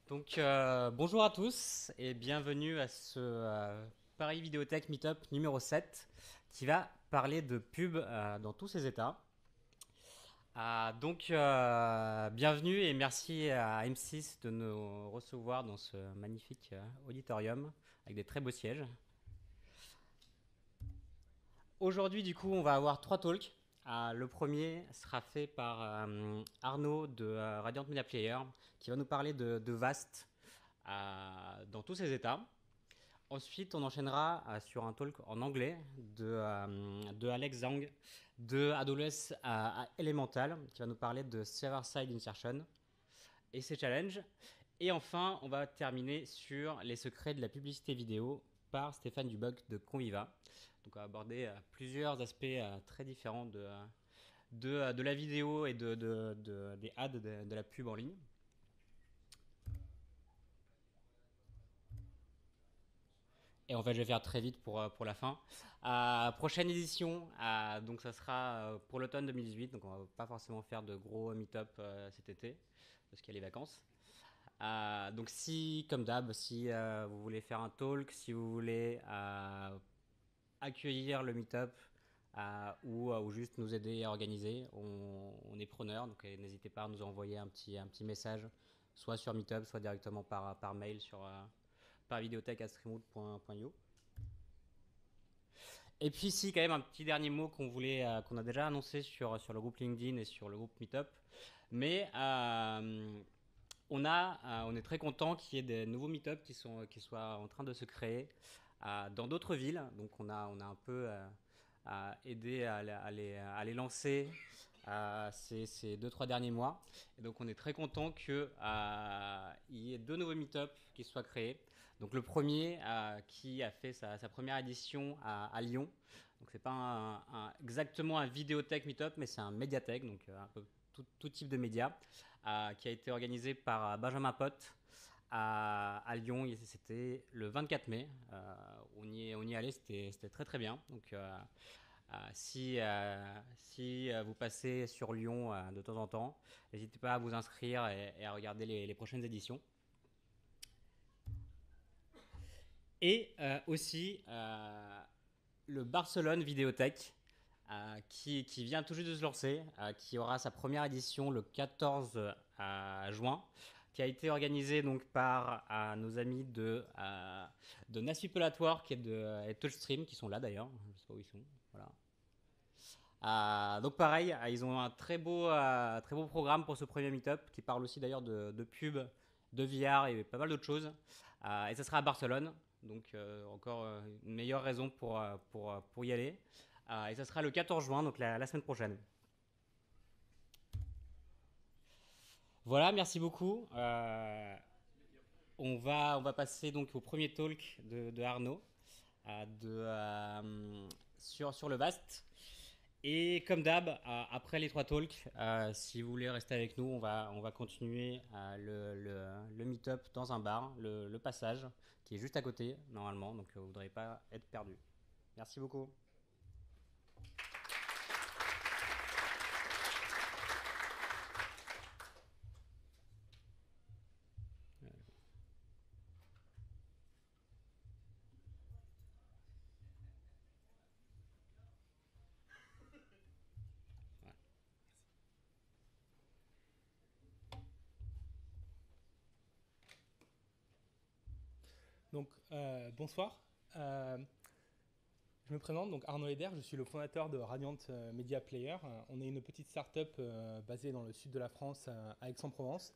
Bonjour à tous et bienvenue à ce Paris Vidéothèque Meetup numéro 7 qui va parler de pub dans tous ses états. Bienvenue et merci à M6 de nous recevoir dans ce magnifique auditorium avec des très beaux sièges. Aujourd'hui, du coup, on va avoir trois talks. Le premier sera fait par Arnaud de Radiant Media Player qui va nous parler de VAST dans tous ses états. Ensuite, on enchaînera sur un talk en anglais de Alex Zhang de AWS Elemental qui va nous parler de server-side insertion et ses challenges. Et enfin, on va terminer sur les secrets de la publicité vidéo par Stéphane Duboc de Conviva. Donc, on va aborder plusieurs aspects très différents de la vidéo et des ads de la pub en ligne. Et en fait, je vais faire très vite pour la fin. Prochaine édition, donc ça sera pour l'automne 2018. Donc on va pas forcément faire de gros meet-up cet été parce qu'il y a les vacances. Donc si, comme d'hab, si vous voulez faire un talk, si vous voulez accueillir le meet-up ou juste nous aider à organiser, on est preneur. Donc n'hésitez pas à nous envoyer un petit message, soit sur meetup, soit directement par mail sur par videothèque@streamwood.io. Et puis si quand même un petit dernier mot qu'on a déjà annoncé sur le groupe LinkedIn et sur le groupe Meetup, mais on est très content qu'il y ait des nouveaux Meetup qui soient en train de se créer dans d'autres villes. Donc on a un peu aidé à les lancer ces 2-3 derniers mois. Et donc on est très content qu'il y ait deux nouveaux Meetup qui soient créés. Donc le premier qui a fait sa première édition à Lyon. Donc c'est pas exactement un vidéothèque meetup, mais c'est un médiathèque, donc un peu tout type de médias, qui a été organisé par Benjamin Pott à Lyon. C'était le 24 mai. On y est allé, c'était très très bien. Donc si vous passez sur Lyon de temps en temps, n'hésitez pas à vous inscrire et à regarder les prochaines éditions. Et aussi le Barcelone Vidéothèque qui vient tout juste de se lancer, qui aura sa première édition le 14 juin, qui a été organisé donc par nos amis de Nasupelatoire et de Touchstream, qui sont là d'ailleurs, je ne sais pas où ils sont. Voilà. Donc pareil, ils ont un très beau programme pour ce premier meet-up, qui parle aussi d'ailleurs de pub, de VR et pas mal d'autres choses. Et ça sera à Barcelone, donc encore une meilleure raison pour y aller. Et ça sera le 14 juin, donc la semaine prochaine. Voilà, merci beaucoup. On va passer donc au premier talk de Arnaud sur le VAST. Et comme d'hab, après les trois talks, si vous voulez rester avec nous, on va continuer le meet-up dans un bar, le passage, qui est juste à côté normalement, donc vous ne voudrez pas être perdu. Merci beaucoup. Donc, bonsoir. Je me présente, donc Arnaud Eder, je suis le fondateur de Radiant Media Player. On est une petite start-up basée dans le sud de la France, à Aix-en-Provence.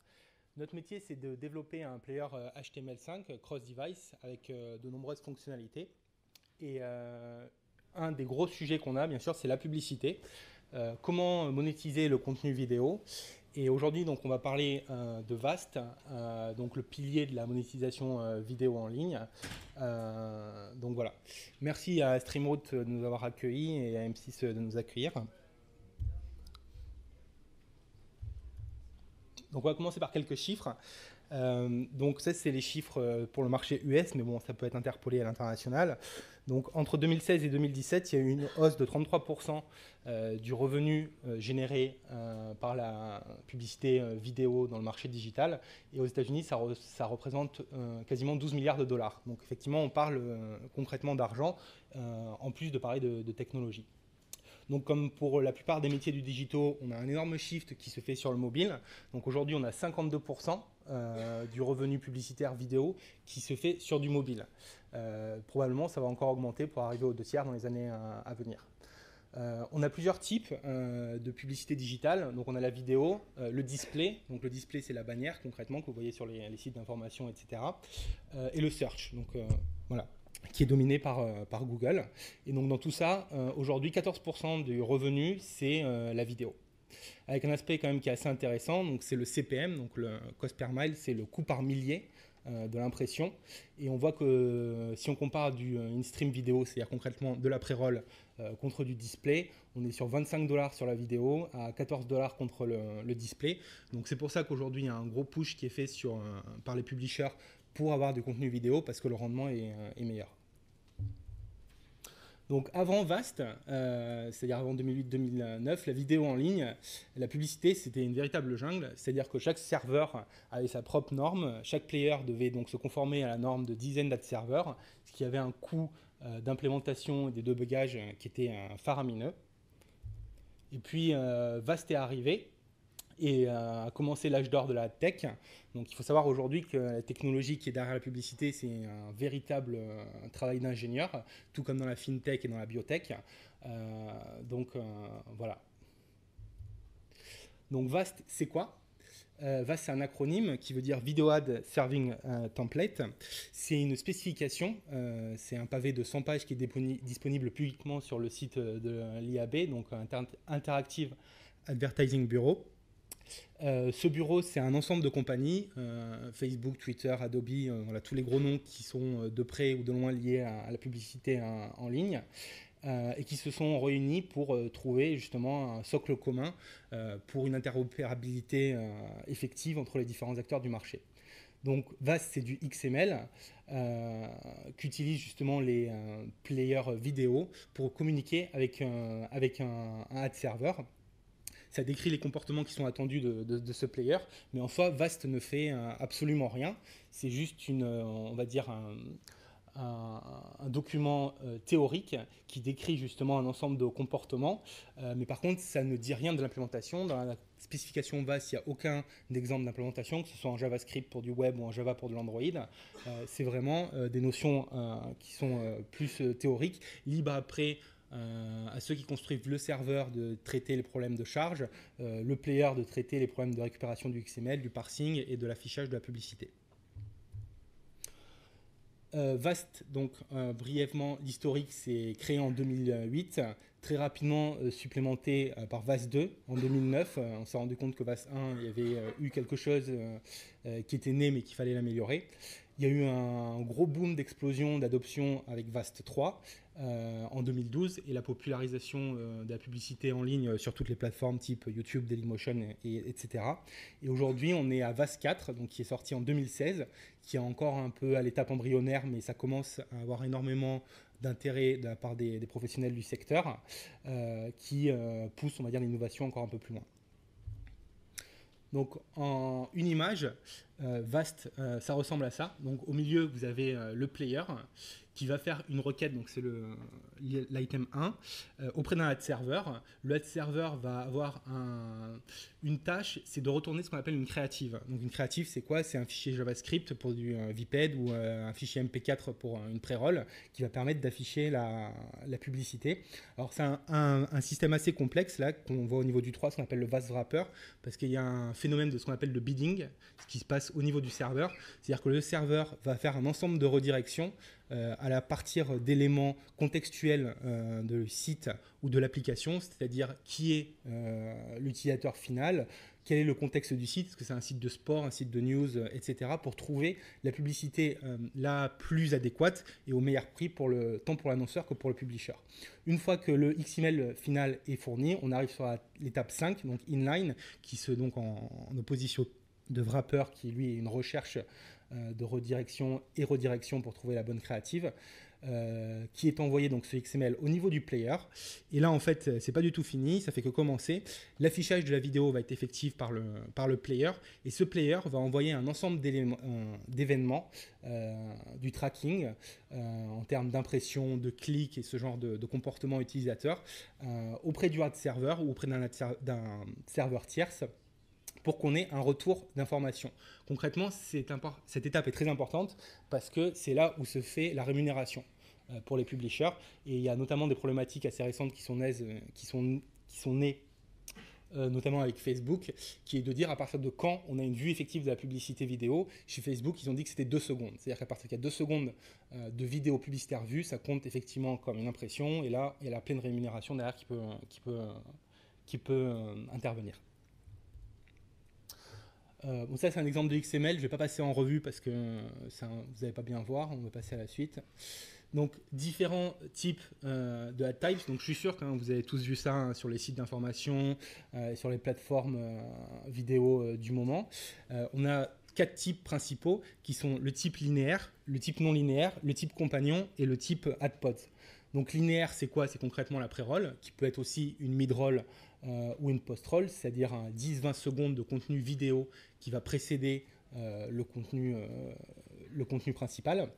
Notre métier, c'est de développer un player HTML5 cross-device avec de nombreuses fonctionnalités. Et un des gros sujets qu'on a, bien sûr, c'est la publicité. Comment monétiser le contenu vidéo. Et aujourd'hui, donc, on va parler de VAST, donc le pilier de la monétisation vidéo en ligne. Donc voilà. Merci à Streamwood de nous avoir accueillis et à M6 de nous accueillir. Donc on va commencer par quelques chiffres. Donc ça, c'est les chiffres pour le marché US, mais bon, ça peut être interpolé à l'international. Donc entre 2016 et 2017, il y a eu une hausse de 33% du revenu généré par la publicité vidéo dans le marché digital. Et aux États-Unis, ça représente quasiment 12 milliards de dollars. Donc effectivement, on parle concrètement d'argent, en plus de parler de technologie. Donc comme pour la plupart des métiers du digital, on a un énorme shift qui se fait sur le mobile. Donc aujourd'hui, on a 52% du revenu publicitaire vidéo qui se fait sur du mobile. Probablement, ça va encore augmenter pour arriver aux 2/3 dans les années à venir. On a plusieurs types de publicité digitale. Donc on a la vidéo, le display. Donc le display, c'est la bannière concrètement que vous voyez sur les sites d'information, etc. Et le search. Donc voilà, qui est dominé par Google. Et donc dans tout ça, aujourd'hui, 14% du revenu, c'est la vidéo. Avec un aspect quand même qui est assez intéressant, donc c'est le CPM, donc le cost per mile, c'est le coût par millier de l'impression. Et on voit que si on compare du in-stream vidéo, c'est-à-dire concrètement de la pré-roll contre du display, on est sur 25 $ sur la vidéo, à 14 $ contre le display. Donc c'est pour ça qu'aujourd'hui, il y a un gros push qui est fait par les publishers pour avoir du contenu vidéo parce que le rendement est meilleur. Donc avant VAST, c'est-à-dire avant 2008-2009, la vidéo en ligne, la publicité, c'était une véritable jungle. C'est-à-dire que chaque serveur avait sa propre norme. Chaque player devait donc se conformer à la norme de dizaines d'ad serveurs, ce qui avait un coût d'implémentation et des débugages qui était faramineux. Et puis VAST est arrivé et a commencé l'âge d'or de la tech. Donc il faut savoir aujourd'hui que la technologie qui est derrière la publicité, c'est un véritable travail d'ingénieur, tout comme dans la fintech et dans la biotech. Voilà. Donc VAST, c'est quoi ? VAST, c'est un acronyme qui veut dire Video Ad Serving Template. C'est une spécification, c'est un pavé de 100 pages qui est disponible publiquement sur le site de l'IAB, donc Interactive Advertising Bureau. Ce bureau, c'est un ensemble de compagnies, Facebook, Twitter, Adobe, voilà, tous les gros noms qui sont de près ou de loin liés à la publicité en ligne, et qui se sont réunis pour trouver justement un socle commun pour une interopérabilité effective entre les différents acteurs du marché. Donc VAST, c'est du XML qu'utilisent justement les players vidéo pour communiquer avec un ad server. Ça décrit les comportements qui sont attendus de ce player, mais en soi, VAST ne fait absolument rien. C'est juste on va dire un document théorique qui décrit justement un ensemble de comportements, mais par contre, ça ne dit rien de l'implémentation. Dans la spécification VAST, il n'y a aucun exemple d'implémentation, que ce soit en JavaScript pour du web ou en Java pour de l'Android. C'est vraiment des notions qui sont plus théoriques, libres après à ceux qui construisent le serveur de traiter les problèmes de charge, le player de traiter les problèmes de récupération du XML, du parsing et de l'affichage de la publicité. VAST, donc brièvement, l'historique, c'est créé en 2008, très rapidement supplémenté par VAST 2 en 2009. On s'est rendu compte que VAST 1, il y avait eu quelque chose qui était né mais qu'il fallait l'améliorer. Il y a eu un gros boom d'explosion d'adoption avec VAST 3 en 2012 et la popularisation de la publicité en ligne sur toutes les plateformes type YouTube, Dailymotion, etc. Et aujourd'hui, on est à VAST 4, donc, qui est sorti en 2016, qui est encore un peu à l'étape embryonnaire, mais ça commence à avoir énormément d'intérêt de la part des professionnels du secteur qui poussent, on va dire, l'innovation encore un peu plus loin. Donc en une image, VAST, ça ressemble à ça. Donc au milieu, vous avez le player qui va faire une requête, donc c'est l'item 1, auprès d'un ad server. Le ad server va avoir une tâche, c'est de retourner ce qu'on appelle une créative. Donc une créative, c'est quoi ? C'est un fichier JavaScript pour du VPED ou un fichier MP4 pour une pré-roll qui va permettre d'afficher la publicité. Alors c'est un système assez complexe là qu'on voit au niveau du 3, ce qu'on appelle le VAST wrapper, parce qu'il y a un phénomène de ce qu'on appelle le bidding, ce qui se passe au niveau du serveur. C'est-à-dire que le serveur va faire un ensemble de redirections à partir d'éléments contextuels de site ou de l'application, c'est-à-dire qui est l'utilisateur final, quel est le contexte du site, est-ce que c'est un site de sport, un site de news, etc., pour trouver la publicité la plus adéquate et au meilleur prix tant pour l'annonceur que pour le publisher. Une fois que le XML final est fourni, on arrive sur l'étape 5, donc inline, qui se donc en opposition de wrapper qui lui est une recherche de redirection et redirection pour trouver la bonne créative, qui est envoyé donc ce XML au niveau du player. Et là en fait c'est pas du tout fini, ça fait que commencer. L'affichage de la vidéo va être effectif par le player, et ce player va envoyer un ensemble d'événements, du tracking en termes d'impression, de clics et ce genre de comportement utilisateur auprès du ad server ou auprès d'un serveur tierce, pour qu'on ait un retour d'information. Concrètement, cette étape est très importante parce que c'est là où se fait la rémunération pour les publishers. Et il y a notamment des problématiques assez récentes qui sont nées notamment avec Facebook, qui est de dire à partir de quand on a une vue effective de la publicité vidéo. Chez Facebook, ils ont dit que c'était 2 secondes. C'est-à-dire qu'à partir qu'il y a 2 secondes de vidéo publicitaire vue, ça compte effectivement comme une impression. Et là, il y a la pleine rémunération derrière qui peut intervenir. Bon, ça c'est un exemple de XML, je ne vais pas passer en revue parce que vous n'allez pas bien voir, on va passer à la suite. Donc différents types de ad types, donc je suis sûr que vous avez tous vu ça sur les sites d'information, sur les plateformes vidéo du moment. On a 4 types principaux qui sont le type linéaire, le type non linéaire, le type compagnon et le type ad pod. Donc linéaire, c'est quoi? C'est concrètement la pré-roll, qui peut être aussi une mid-roll ou une post-roll, c'est-à-dire un 10-20 secondes de contenu vidéo qui va précéder le contenu principal.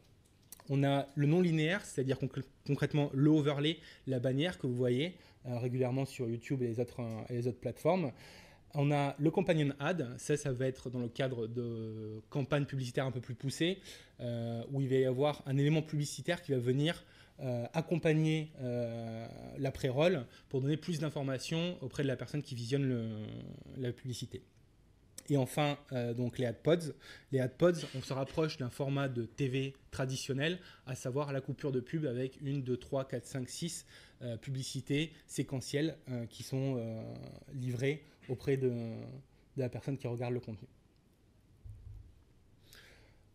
On a le non linéaire, c'est-à-dire concrètement le overlay, la bannière que vous voyez régulièrement sur YouTube et les autres plateformes. On a le companion ad, ça va être dans le cadre de campagnes publicitaires un peu plus poussées, où il va y avoir un élément publicitaire qui va venir accompagner la pré-roll pour donner plus d'informations auprès de la personne qui visionne la publicité. Et enfin, donc les ad pods. Les ad pods, on se rapproche d'un format de TV traditionnel, à savoir la coupure de pub avec 1, 2, 3, 4, 5, 6 publicités séquentielles qui sont livrées auprès de la personne qui regarde le contenu.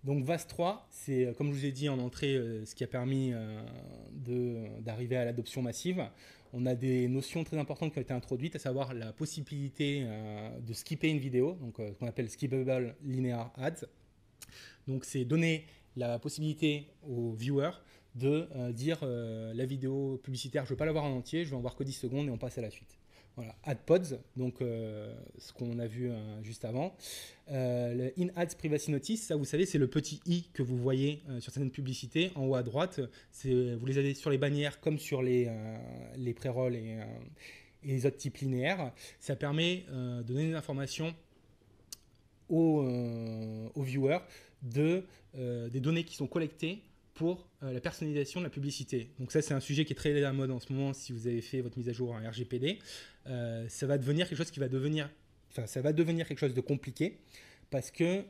Donc VAS 3, c'est comme je vous ai dit en entrée, ce qui a permis d'arriver à l'adoption massive. On a des notions très importantes qui ont été introduites, à savoir la possibilité de skipper une vidéo, donc qu'on appelle skippable linear ads. Donc c'est donner la possibilité aux viewers de dire la vidéo publicitaire, je ne veux pas la voir en entier, je veux en voir que 10 secondes et on passe à la suite. Voilà, AdPods, donc ce qu'on a vu juste avant. Le In-Ads Privacy Notice, ça vous savez, c'est le petit i que vous voyez sur certaines publicités en haut à droite. Vous les avez sur les bannières comme sur les pré-rolls et les autres types linéaires. Ça permet de donner des informations aux viewers des données qui sont collectées pour la personnalisation de la publicité. Donc ça, c'est un sujet qui est très à la mode en ce moment si vous avez fait votre mise à jour en RGPD. Ça va devenir quelque chose ça va devenir quelque chose de compliqué parce que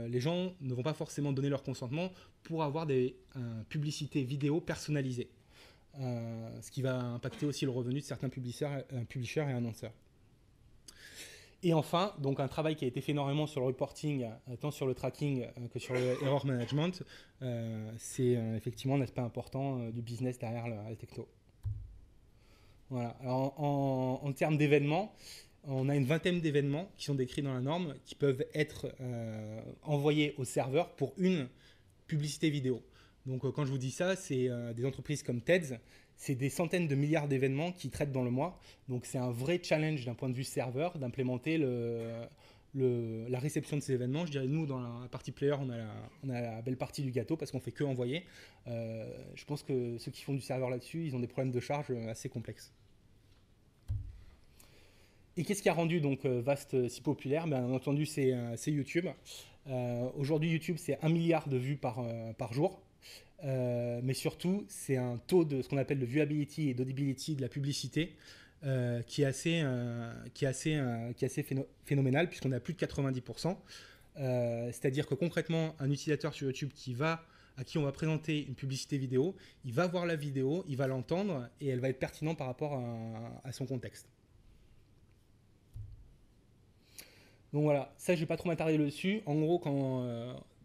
les gens ne vont pas forcément donner leur consentement pour avoir des publicités vidéo personnalisées. Ce qui va impacter aussi le revenu de certains publishers et annonceurs. Et enfin, donc un travail qui a été fait énormément sur le reporting, tant sur le tracking que sur le error management, c'est effectivement un aspect important du business derrière la techno. Voilà. Alors, en termes d'événements, on a une vingtaine d'événements qui sont décrits dans la norme, qui peuvent être envoyés au serveur pour une publicité vidéo. Donc quand je vous dis ça, c'est des entreprises comme TEDS, c'est des centaines de milliards d'événements qui traitent dans le mois. Donc c'est un vrai challenge d'un point de vue serveur d'implémenter la réception de ces événements. Je dirais, nous, dans la partie player, on a la belle partie du gâteau parce qu'on fait que envoyer. Je pense que ceux qui font du serveur là-dessus, ils ont des problèmes de charge assez complexes. Et qu'est-ce qui a rendu donc Vast si populaire? Bien entendu, c'est YouTube. Aujourd'hui, YouTube, c'est 1 milliard de vues par jour. Mais surtout, c'est un taux de ce qu'on appelle de viewability et d'audibility de la publicité qui est assez phénoménal puisqu'on a plus de 90%. C'est-à-dire que concrètement, un utilisateur sur YouTube à qui on va présenter une publicité vidéo, il va voir la vidéo, il va l'entendre et elle va être pertinente par rapport à son contexte. Donc voilà, ça je ne vais pas trop m'attarder dessus. En gros, quand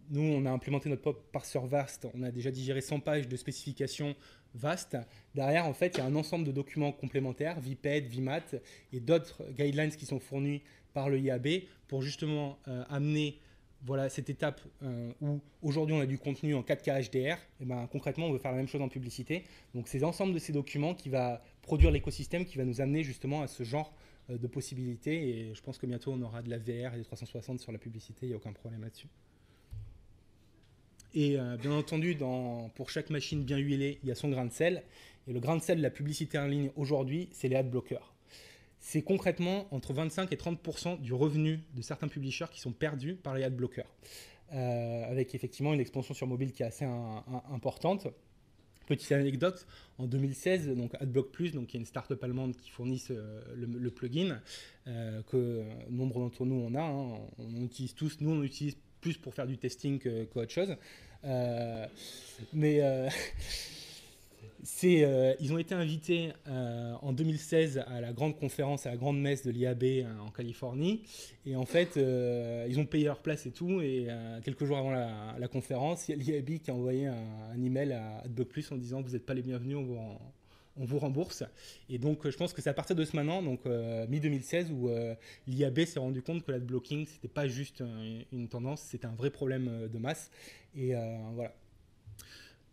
nous on a implémenté notre parser Vast, on a déjà digéré 100 pages de spécifications Vast. Derrière, en fait, il y a un ensemble de documents complémentaires, VPED, VMAT et d'autres guidelines qui sont fournis par le IAB pour justement amener voilà, cette étape où aujourd'hui on a du contenu en 4K HDR, et ben, concrètement on veut faire la même chose en publicité. Donc c'est l'ensemble de ces documents qui va produire l'écosystème qui va nous amener justement à ce genre de possibilités. Et je pense que bientôt on aura de la VR et des 360 sur la publicité, il n'y a aucun problème là-dessus. Et bien entendu, pour chaque machine bien huilée, il y a son grain de sel. Et le grain de sel de la publicité en ligne aujourd'hui, c'est les adblockers. C'est concrètement entre 25 et 30% du revenu de certains publishers qui sont perdus par les adblockers. Avec effectivement une expansion sur mobile qui est assez importante. Petite anecdote, en 2016, donc AdBlock Plus, donc qui est une start-up allemande qui fournit le plugin que nombre d'entre nous on a, hein, on utilise tous, nous on utilise plus pour faire du testing qu'autre chose. Ils ont été invités en 2016 à la grande conférence, à la grande messe de l'IAB en Californie. Et en fait, ils ont payé leur place et tout. Et quelques jours avant la conférence, il y a l'IAB qui a envoyé un email à AdBlock Plus en disant que vous n'êtes pas les bienvenus, on vous rembourse. Et donc, je pense que c'est à partir de ce moment, donc mi-2016, où l'IAB s'est rendu compte que l'adblocking, ce n'était pas juste une tendance, c'était un vrai problème de masse. Et voilà.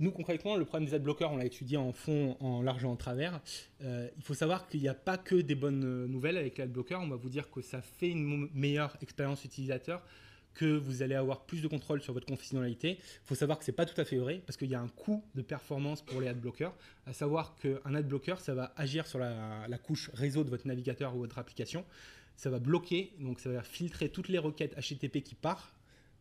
Nous, concrètement, le problème des adblockers, on l'a étudié en fond, en large et en travers. Il faut savoir qu'il n'y a pas que des bonnes nouvelles avec les adblockers. On va vous dire que ça fait une meilleure expérience utilisateur, que vous allez avoir plus de contrôle sur votre confidentialité. Il faut savoir que ce n'est pas tout à fait vrai, parce qu'il y a un coût de performance pour les adblockers, à savoir qu'un adblocker, ça va agir sur la couche réseau de votre navigateur ou votre application. Ça va bloquer, donc ça va filtrer toutes les requêtes HTTP qui partent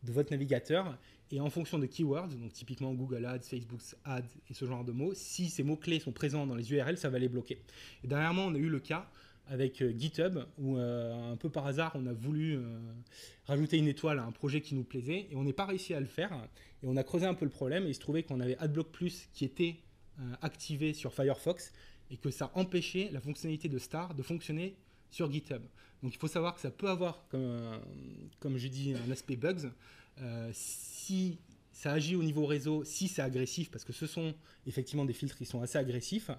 de votre navigateur, et en fonction de keywords, donc typiquement Google Ads, Facebook Ads et ce genre de mots, si ces mots-clés sont présents dans les URL, ça va les bloquer. Et dernièrement, on a eu le cas avec GitHub, où un peu par hasard, on a voulu rajouter une étoile à un projet qui nous plaisait, et on n'est pas réussi à le faire, et on a creusé un peu le problème, et il se trouvait qu'on avait AdBlock Plus qui était activé sur Firefox, et que ça empêchait la fonctionnalité de Star de fonctionner sur GitHub. Donc il faut savoir que ça peut avoir, comme je dis, un aspect bugs. Si ça agit au niveau réseau, si c'est agressif, parce que ce sont effectivement des filtres qui sont assez agressifs,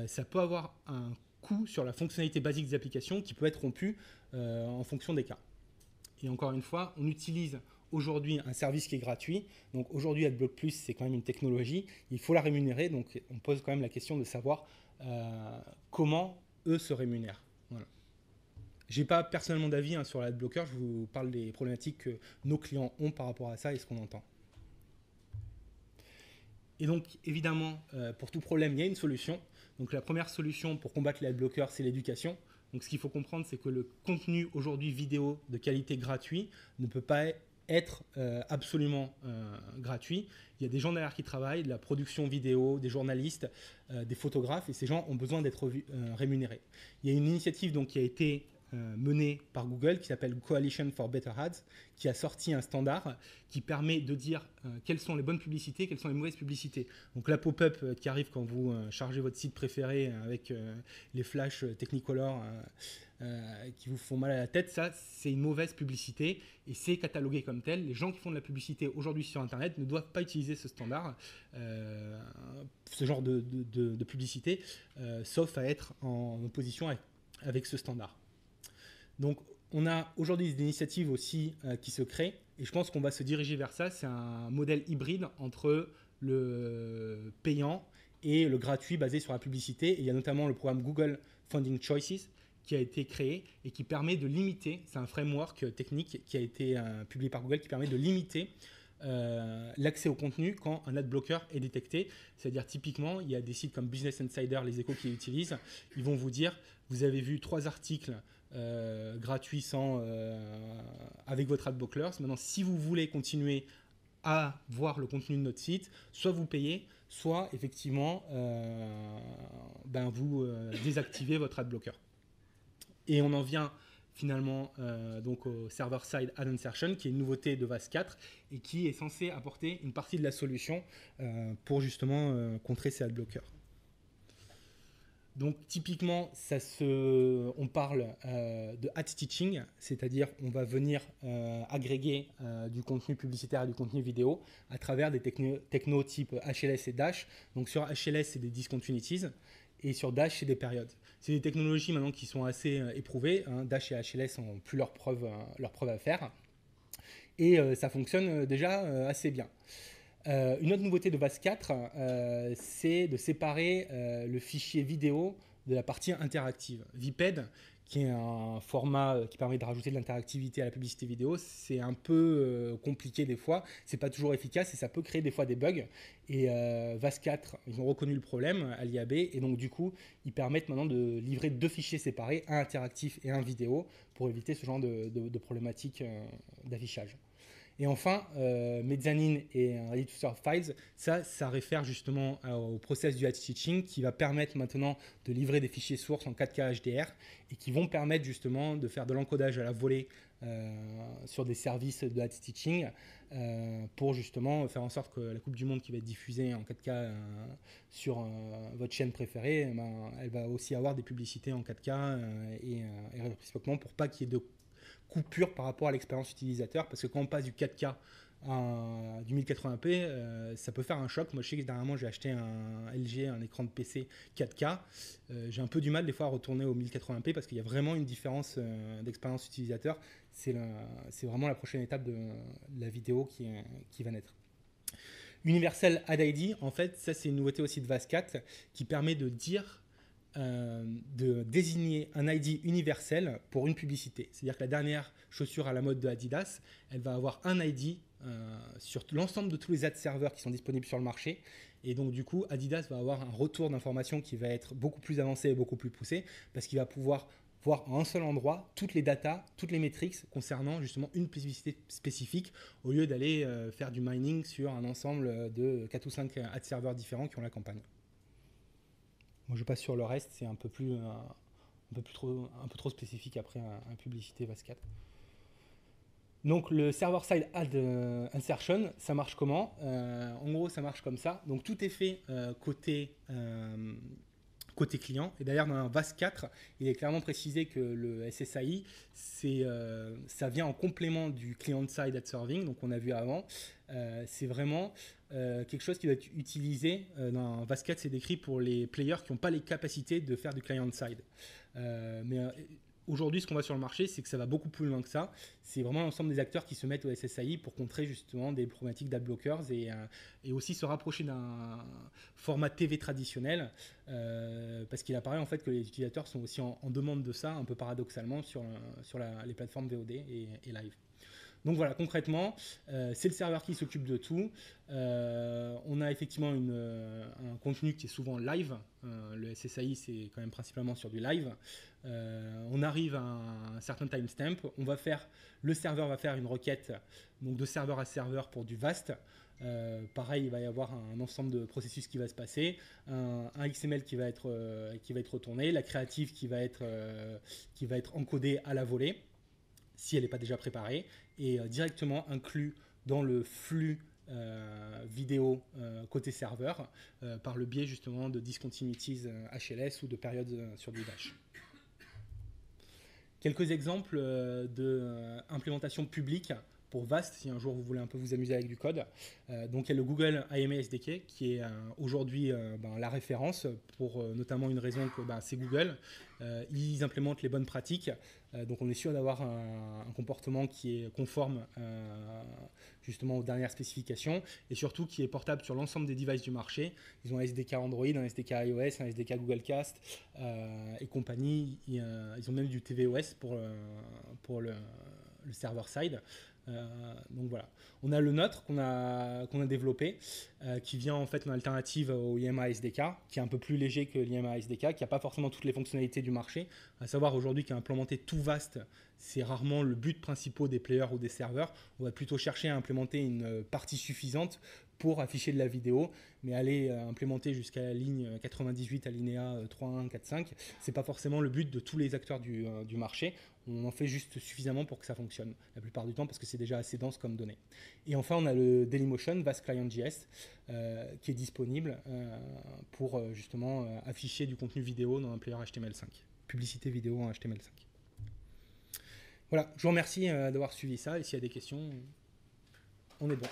ça peut avoir un coût sur la fonctionnalité basique des applications qui peut être rompu en fonction des cas. Et encore une fois, on utilise aujourd'hui un service qui est gratuit. Donc aujourd'hui, AdBlock Plus, c'est quand même une technologie. Il faut la rémunérer. Donc on pose quand même la question de savoir comment eux se rémunèrent. Voilà. Je n'ai pas personnellement d'avis sur l'adblocker, je vous parle des problématiques que nos clients ont par rapport à ça et ce qu'on entend. Et donc, évidemment, pour tout problème, il y a une solution. Donc, la première solution pour combattre les adblockers, c'est l'éducation. Donc, ce qu'il faut comprendre, c'est que le contenu aujourd'hui vidéo de qualité gratuit ne peut pas être absolument gratuit. Il y a des gens derrière qui travaillent, de la production vidéo, des journalistes, des photographes, et ces gens ont besoin d'être rémunérés. Il y a une initiative donc, qui a été menée par Google qui s'appelle Coalition for Better Ads, qui a sorti un standard qui permet de dire quelles sont les bonnes publicités, quelles sont les mauvaises publicités. Donc la pop-up qui arrive quand vous chargez votre site préféré avec les flashs Technicolor qui vous font mal à la tête, ça c'est une mauvaise publicité et c'est catalogué comme tel. Les gens qui font de la publicité aujourd'hui sur Internet ne doivent pas utiliser ce standard, ce genre de publicité, sauf à être en opposition avec ce standard. Donc, on a aujourd'hui des initiatives aussi qui se créent et je pense qu'on va se diriger vers ça. C'est un modèle hybride entre le payant et le gratuit basé sur la publicité. Et il y a notamment le programme Google Funding Choices qui a été créé et qui permet de limiter, c'est un framework technique qui a été publié par Google qui permet de limiter l'accès au contenu quand un adblocker est détecté. C'est-à-dire typiquement, il y a des sites comme Business Insider, les Échos qui l'utilisent, ils vont vous dire, vous avez vu 3 articles gratuit avec votre adblocker. Maintenant, si vous voulez continuer à voir le contenu de notre site, soit vous payez, soit effectivement vous désactivez votre adblocker. Et on en vient finalement donc au server-side ad insertion, qui est une nouveauté de VAS 4 et qui est censé apporter une partie de la solution pour justement contrer ces adblockers. Donc typiquement, on parle de ad stitching, c'est-à-dire on va venir agréger du contenu publicitaire et du contenu vidéo à travers des technos type HLS et Dash. Donc sur HLS, c'est des discontinuities et sur Dash, c'est des périodes. C'est des technologies maintenant qui sont assez éprouvées. Hein. Dash et HLS n'ont plus leurs preuves à faire. Et ça fonctionne déjà assez bien. Une autre nouveauté de VAS 4, c'est de séparer le fichier vidéo de la partie interactive. Viped, qui est un format qui permet de rajouter de l'interactivité à la publicité vidéo, c'est un peu compliqué des fois, c'est pas toujours efficace et ça peut créer des fois des bugs. Et VAS 4, ils ont reconnu le problème à l'IAB et donc du coup, ils permettent maintenant de livrer 2 fichiers séparés, un interactif et un vidéo, pour éviter ce genre de problématiques d'affichage. Et enfin, Mezzanine et Ready to Serve Files, ça réfère justement au process du Ad Stitching qui va permettre maintenant de livrer des fichiers sources en 4K HDR et qui vont permettre justement de faire de l'encodage à la volée sur des services de Ad Stitching pour justement faire en sorte que la Coupe du Monde qui va être diffusée en 4K sur votre chaîne préférée, elle va aussi avoir des publicités en 4K et réciproquement pour pas qu'il y ait de coupure par rapport à l'expérience utilisateur, parce que quand on passe du 4K à du 1080p, ça peut faire un choc. Moi je sais que dernièrement j'ai acheté un LG, un écran de PC 4K, j'ai un peu du mal des fois à retourner au 1080p parce qu'il y a vraiment une différence d'expérience utilisateur. C'est vraiment la prochaine étape de la vidéo qui va naître. Universal Ad ID, en fait, ça c'est une nouveauté aussi de VAS 4 qui permet de désigner un ID universel pour une publicité. C'est-à-dire que la dernière chaussure à la mode de Adidas, elle va avoir un ID sur l'ensemble de tous les ad serveurs qui sont disponibles sur le marché. Et donc du coup, Adidas va avoir un retour d'information qui va être beaucoup plus avancé et beaucoup plus poussé parce qu'il va pouvoir voir en un seul endroit toutes les datas, toutes les métriques concernant justement une publicité spécifique au lieu d'aller faire du mining sur un ensemble de 4 ou 5 ad serveurs différents qui ont la campagne. Moi, je passe sur le reste, c'est un peu trop spécifique après un publicité VAS 4. Donc, le server-side ad insertion, ça marche comment? En gros, ça marche comme ça. Donc, tout est fait côté client. Et d'ailleurs, dans un VAS 4, il est clairement précisé que le SSAI, ça vient en complément du client-side ad serving, donc on a vu avant. C'est vraiment quelque chose qui va être utilisé dans VAS 4, c'est décrit pour les players qui n'ont pas les capacités de faire du client-side. Mais aujourd'hui, ce qu'on voit sur le marché, c'est que ça va beaucoup plus loin que ça. C'est vraiment l'ensemble des acteurs qui se mettent au SSAI pour contrer justement des problématiques d'adblockers et aussi se rapprocher d'un format TV traditionnel parce qu'il apparaît en fait que les utilisateurs sont aussi en demande de ça, un peu paradoxalement, sur les plateformes VOD et live. Donc voilà, concrètement, c'est le serveur qui s'occupe de tout. On a effectivement un contenu qui est souvent live. Le SSAI, c'est quand même principalement sur du live. On arrive à un certain timestamp. Le serveur va faire une requête donc de serveur à serveur pour du VAST. Pareil, il va y avoir un ensemble de processus qui va se passer, un XML qui va être retourné, la créative qui va être encodée à la volée si elle n'est pas déjà préparée et directement inclus dans le flux vidéo côté serveur par le biais justement de discontinuities HLS ou de périodes sur du Dash. Quelques exemples d'implémentation publique pour VAST, si un jour vous voulez un peu vous amuser avec du code. Donc il y a le Google IMA SDK qui est aujourd'hui la référence pour notamment une raison que c'est Google. Ils implémentent les bonnes pratiques. Donc on est sûr d'avoir un comportement qui est conforme justement aux dernières spécifications et surtout qui est portable sur l'ensemble des devices du marché. Ils ont un SDK Android, un SDK iOS, un SDK Google Cast et compagnie. Ils ont même du tvOS pour le server-side. Donc voilà, on a le nôtre qu'on a développé qui vient en fait en alternative au IMA SDK qui est un peu plus léger que l'IMA SDK qui n'a pas forcément toutes les fonctionnalités du marché, à savoir aujourd'hui qu'implémenter tout VAST c'est rarement le but principal des players ou des serveurs. On va plutôt chercher à implémenter une partie suffisante pour afficher de la vidéo, mais aller implémenter jusqu'à la ligne 98 alinéa 3.1, 4.5, c'est pas forcément le but de tous les acteurs du marché. On en fait juste suffisamment pour que ça fonctionne, la plupart du temps parce que c'est déjà assez dense comme données. Et enfin, on a le Dailymotion VAST Client.js qui est disponible pour justement afficher du contenu vidéo dans un player HTML5, publicité vidéo en HTML5. Voilà, je vous remercie d'avoir suivi ça et s'il y a des questions, on est bon.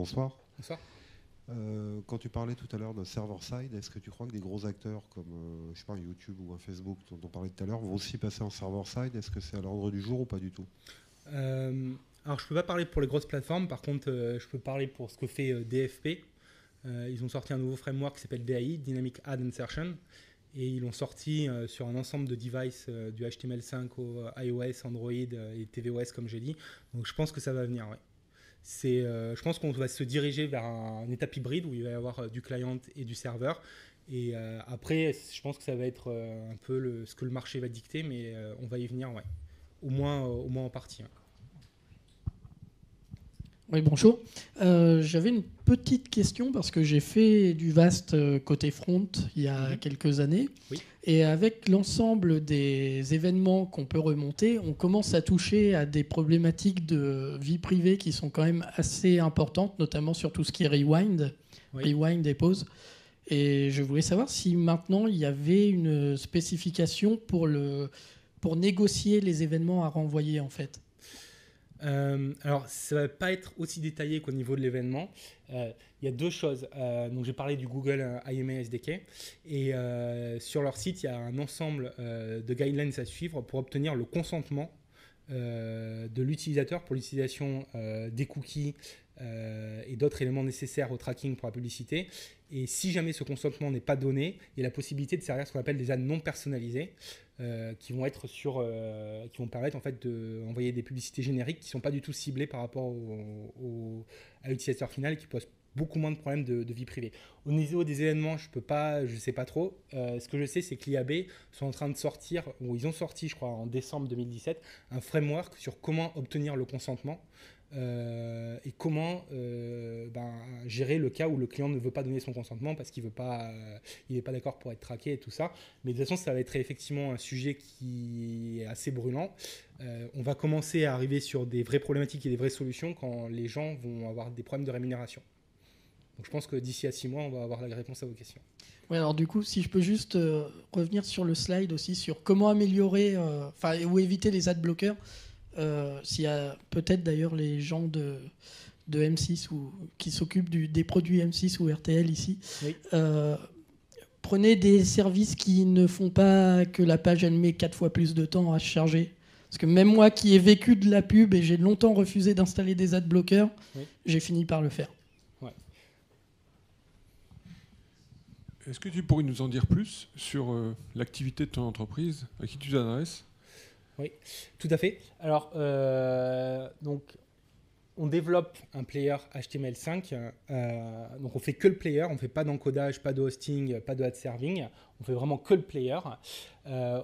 bonsoir. Bonsoir. Quand tu parlais tout à l'heure d'un server-side, est-ce que tu crois que des gros acteurs comme je sais pas, YouTube ou un Facebook dont on parlait tout à l'heure vont aussi passer en server-side? Est-ce que c'est à l'ordre du jour ou pas du tout? Alors je peux pas parler pour les grosses plateformes, par contre je peux parler pour ce que fait DFP. Ils ont sorti un nouveau framework qui s'appelle DAI, Dynamic Ad Insertion, et ils l'ont sorti sur un ensemble de devices du HTML5 au iOS, Android et tvOS comme j'ai dit. Donc je pense que ça va venir, ouais. Je pense qu'on va se diriger vers une étape hybride où il va y avoir du client et du serveur. Et après, je pense que ça va être un peu ce que le marché va dicter, mais on va y venir, ouais. Au moins en partie. Ouais. Oui, bonjour. J'avais une petite question parce que j'ai fait du Vast côté front il y a quelques années. Oui. Et avec l'ensemble des événements qu'on peut remonter, on commence à toucher à des problématiques de vie privée qui sont quand même assez importantes, notamment sur tout ce qui est rewind, rewind et pause. Et je voulais savoir si maintenant il y avait une spécification pour négocier les événements à renvoyer en fait. Alors, ça ne va pas être aussi détaillé qu'au niveau de l'événement. Il y a deux choses. Donc, j'ai parlé du Google IMA SDK. Et sur leur site, il y a un ensemble de guidelines à suivre pour obtenir le consentement de l'utilisateur pour l'utilisation des cookies et d'autres éléments nécessaires au tracking pour la publicité. Et si jamais ce consentement n'est pas donné, il y a la possibilité de servir ce qu'on appelle des ads non personnalisés. Qui vont permettre en fait d'envoyer des publicités génériques qui ne sont pas du tout ciblées par rapport à l'utilisateur final et qui posent beaucoup moins de problèmes de vie privée. Au niveau des événements, je ne sais pas trop. Ce que je sais, c'est que l'IAB sont en train de sortir, ou ils ont sorti, je crois, en décembre 2017, un framework sur comment obtenir le consentement. Et comment gérer le cas où le client ne veut pas donner son consentement parce qu'il n'est pas d'accord pour être traqué et tout ça. Mais de toute façon, ça va être effectivement un sujet qui est assez brûlant. On va commencer à arriver sur des vraies problématiques et des vraies solutions quand les gens vont avoir des problèmes de rémunération. Donc je pense que d'ici à 6 mois, on va avoir la réponse à vos questions. Ouais, alors du coup, si je peux juste revenir sur le slide aussi, sur comment améliorer, ou éviter les ad bloqueurs. S'il y a peut-être d'ailleurs les gens de M6 qui s'occupent des produits M6 ou RTL ici, oui. Prenez des services qui ne font pas que la page elle met 4 fois plus de temps à se charger. Parce que même moi qui ai vécu de la pub et j'ai longtemps refusé d'installer des ad bloqueurs, j'ai fini par le faire. Ouais. Est-ce que tu pourrais nous en dire plus sur l'activité de ton entreprise, à qui tu t'adresses ? Oui, tout à fait. Alors, donc, on développe un player HTML5. Donc, on fait que le player. On ne fait pas d'encodage, pas de hosting, pas de ad serving. On fait vraiment que le player.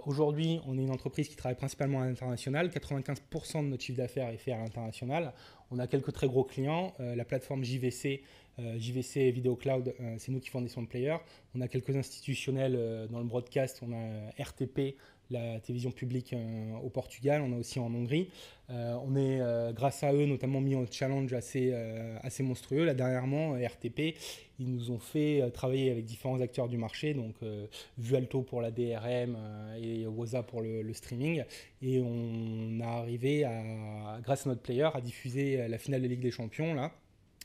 Aujourd'hui, on est une entreprise qui travaille principalement à l'international. 95% de notre chiffre d'affaires est fait à l'international. On a quelques très gros clients. La plateforme JVC Video Cloud, c'est nous qui fournissons le player. On a quelques institutionnels dans le broadcast. On a RTP, la télévision publique au Portugal, on a aussi en Hongrie. On est, grâce à eux, notamment mis en challenge assez monstrueux. Là, dernièrement, RTP, ils nous ont fait travailler avec différents acteurs du marché, donc Vualto pour la DRM et Woza pour le streaming. Et on a arrivé, grâce à notre player, à diffuser la finale de Ligue des Champions, là,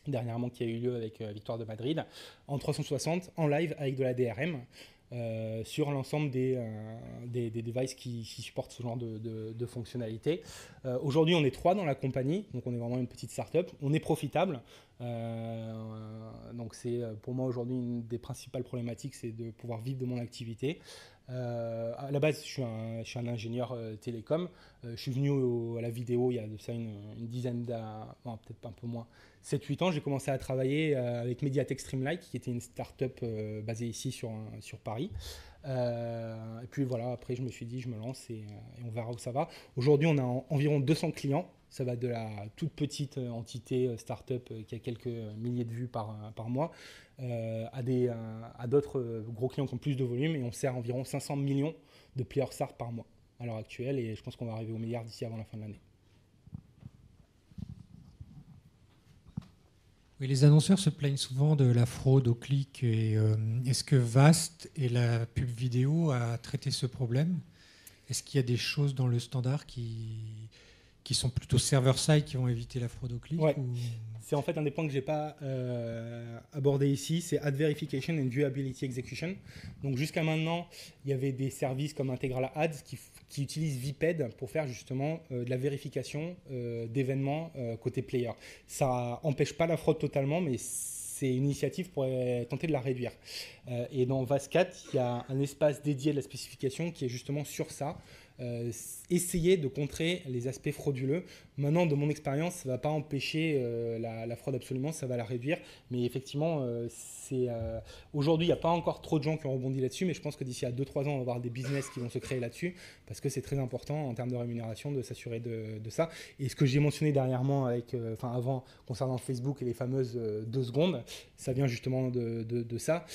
dernièrement, qui a eu lieu avec Victoire de Madrid, en 360, en live avec de la DRM. Sur l'ensemble des devices qui supportent ce genre de fonctionnalités. Aujourd'hui, on est 3 dans la compagnie, donc on est vraiment une petite start-up. On est profitable. Donc c'est pour moi aujourd'hui une des principales problématiques, c'est de pouvoir vivre de mon activité. À la base, je suis un ingénieur télécom. Je suis venu à la vidéo il y a de ça une dizaine peut-être un peu moins, 7-8 ans. J'ai commencé à travailler avec Mediatek Streamlight, qui était une start-up basée ici sur Paris. Et puis voilà, après je me suis dit, je me lance et on verra où ça va. Aujourd'hui, on a environ 200 clients. Ça va de la toute petite entité start-up qui a quelques milliers de vues par mois à d'autres gros clients qui ont plus de volume, et on sert environ 500 millions de players start par mois à l'heure actuelle, et je pense qu'on va arriver au milliard d'ici avant la fin de l'année. Oui, les annonceurs se plaignent souvent de la fraude au clic. Et, est-ce que Vast et la pub vidéo a traité ce problème ? Est-ce qu'il y a des choses dans le standard qui qui sont plutôt server-side qui vont éviter la fraude au clic Ouais. ou... C'est en fait un des points que je n'ai pas abordé ici, c'est Ad Verification and Viewability Execution. Donc jusqu'à maintenant, il y avait des services comme Integral Ads qui utilisent VPED pour faire justement de la vérification d'événements côté player. Ça n'empêche pas la fraude totalement, mais c'est une initiative pour tenter de la réduire. Et dans VAS4, il y a un espace dédié à la spécification qui est justement sur ça. Essayer de contrer les aspects frauduleux. Maintenant, de mon expérience, ça ne va pas empêcher la fraude absolument, ça va la réduire. Mais effectivement, aujourd'hui, il n'y a pas encore trop de gens qui ont rebondi là-dessus, mais je pense que d'ici à 2-3 ans, on va avoir des business qui vont se créer là-dessus, parce que c'est très important en termes de rémunération de s'assurer de ça. Et ce que j'ai mentionné dernièrement, avant, concernant Facebook et les fameuses 2 secondes, ça vient justement de ça.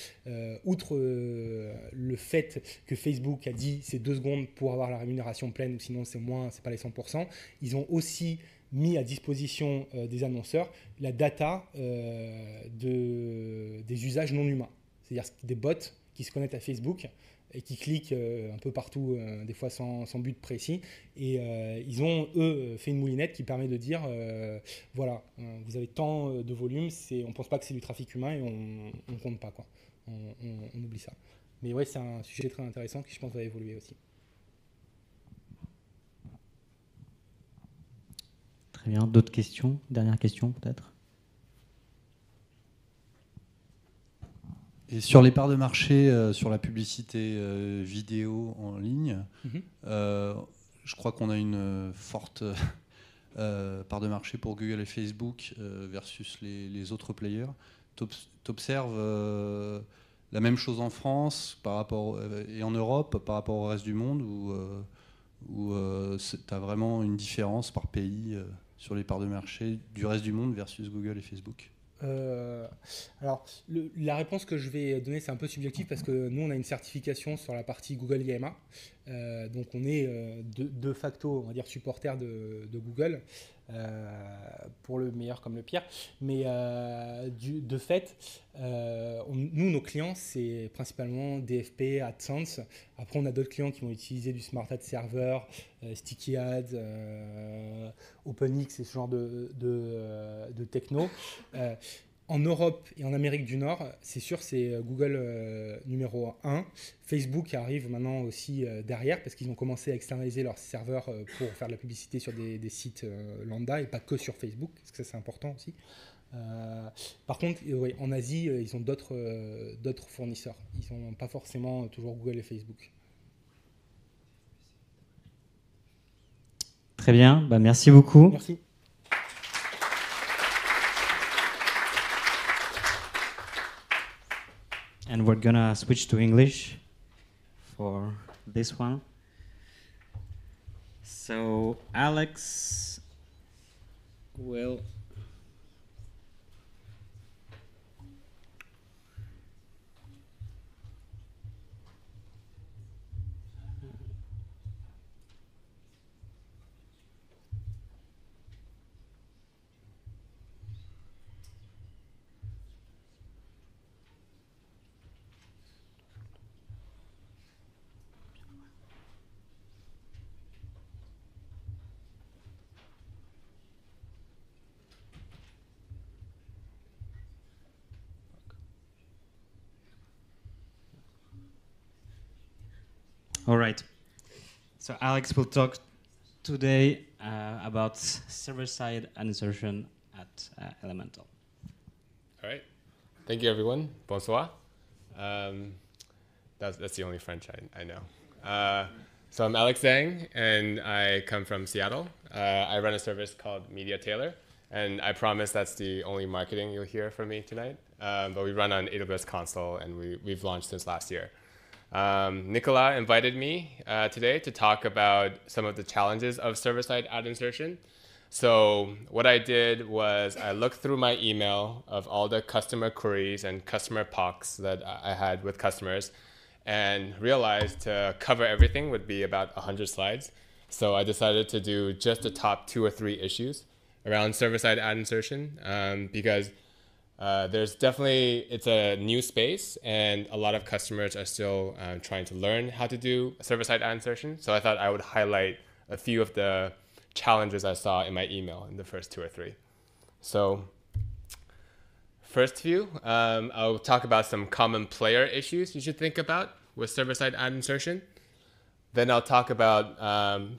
Outre le fait que Facebook a dit c'est 2 secondes pour avoir la rémunération pleine, ou sinon c'est pas les 100%, ils ont aussi mis à disposition des annonceurs la data des usages non humains. C'est-à-dire des bots qui se connectent à Facebook et qui cliquent un peu partout, des fois sans but précis. Et ils ont, eux, fait une moulinette qui permet de dire, voilà, vous avez tant de volume, on ne pense pas que c'est du trafic humain et on ne compte pas, quoi. On oublie ça. Mais ouais, c'est un sujet très intéressant qui, je pense, va évoluer aussi. Très bien. D'autres questions? Dernière question, peut-être? Et sur les parts de marché, sur la publicité vidéo en ligne, je crois qu'on a une forte part de marché pour Google et Facebook versus les autres players. T'observes la même chose en France et en Europe par rapport au reste du monde, ou tu as vraiment une différence par pays sur les parts de marché du reste du monde versus Google et Facebook? Alors, la réponse que je vais donner, c'est un peu subjectif parce que nous, on a une certification sur la partie Google IAMA. Donc, on est de facto, on va dire, supporter de Google, pour le meilleur comme le pire. Mais de fait, nous, nos clients, c'est principalement DFP, AdSense. Après, on a d'autres clients qui vont utiliser du Smart Ad Server, Sticky Ads, OpenX et ce genre de techno. En Europe et en Amérique du Nord, c'est sûr, c'est Google numéro 1. Facebook arrive maintenant aussi derrière parce qu'ils ont commencé à externaliser leurs serveurs pour faire de la publicité sur des sites lambda et pas que sur Facebook, parce que ça c'est important aussi. Par contre, ouais, en Asie, ils ont d'autres fournisseurs. Ils n'ont pas forcément toujours Google et Facebook. Très bien, merci beaucoup. Merci. And we're gonna switch to English for this one. So Alex will All right. So Alex will talk today about server-side insertion at Elemental. All right. Thank you, everyone. Bonsoir. That's the only French I know. So I'm Alex Zhang, and I come from Seattle. I run a service called Media Tailor, and I promise that's the only marketing you'll hear from me tonight. But we run on AWS Console, and we've launched since last year. Nicolas invited me today to talk about some of the challenges of server-side ad insertion. So what I did was I looked through my email of all the customer queries and customer POCs that I had with customers and realized to cover everything would be about 100 slides. So I decided to do just the top 2 or 3 issues around server-side ad insertion because there's definitely, it's a new space and a lot of customers are still trying to learn how to do server-side ad insertion. So I thought I would highlight a few of the challenges I saw in my email in the first 2 or 3. So first few, I'll talk about some common player issues you should think about with server-side ad insertion. Then I'll talk about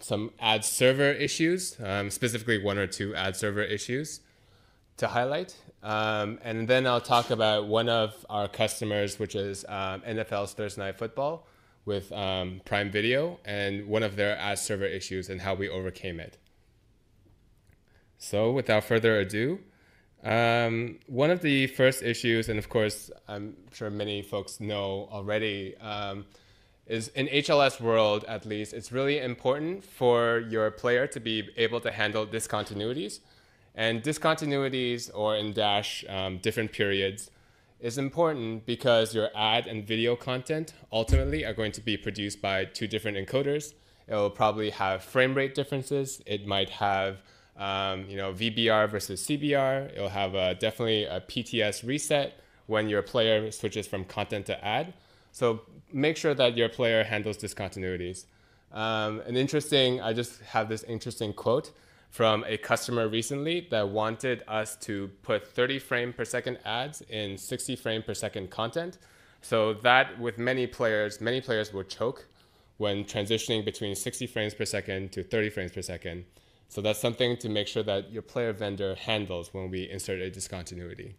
some ad server issues, specifically 1 or 2 ad server issues to highlight. And then I'll talk about one of our customers, which is NFL's Thursday Night Football with Prime Video, and one of their ad server issues and how we overcame it. So without further ado, one of the first issues, and of course, I'm sure many folks know already, is in HLS world, at least, it's really important for your player to be able to handle discontinuities. And discontinuities, or in Dash, different periods, is important because your ad and video content ultimately are going to be produced by 2 different encoders. It will probably have frame rate differences. It might have VBR versus CBR. It'll have definitely a PTS reset when your player switches from content to ad. So make sure that your player handles discontinuities. I just have this interesting quote from a customer recently that wanted us to put 30 frame per second ads in 60 frame per second content. So that with many players would choke when transitioning between 60 frames per second to 30 frames per second. So that's something to make sure that your player vendor handles when we insert a discontinuity.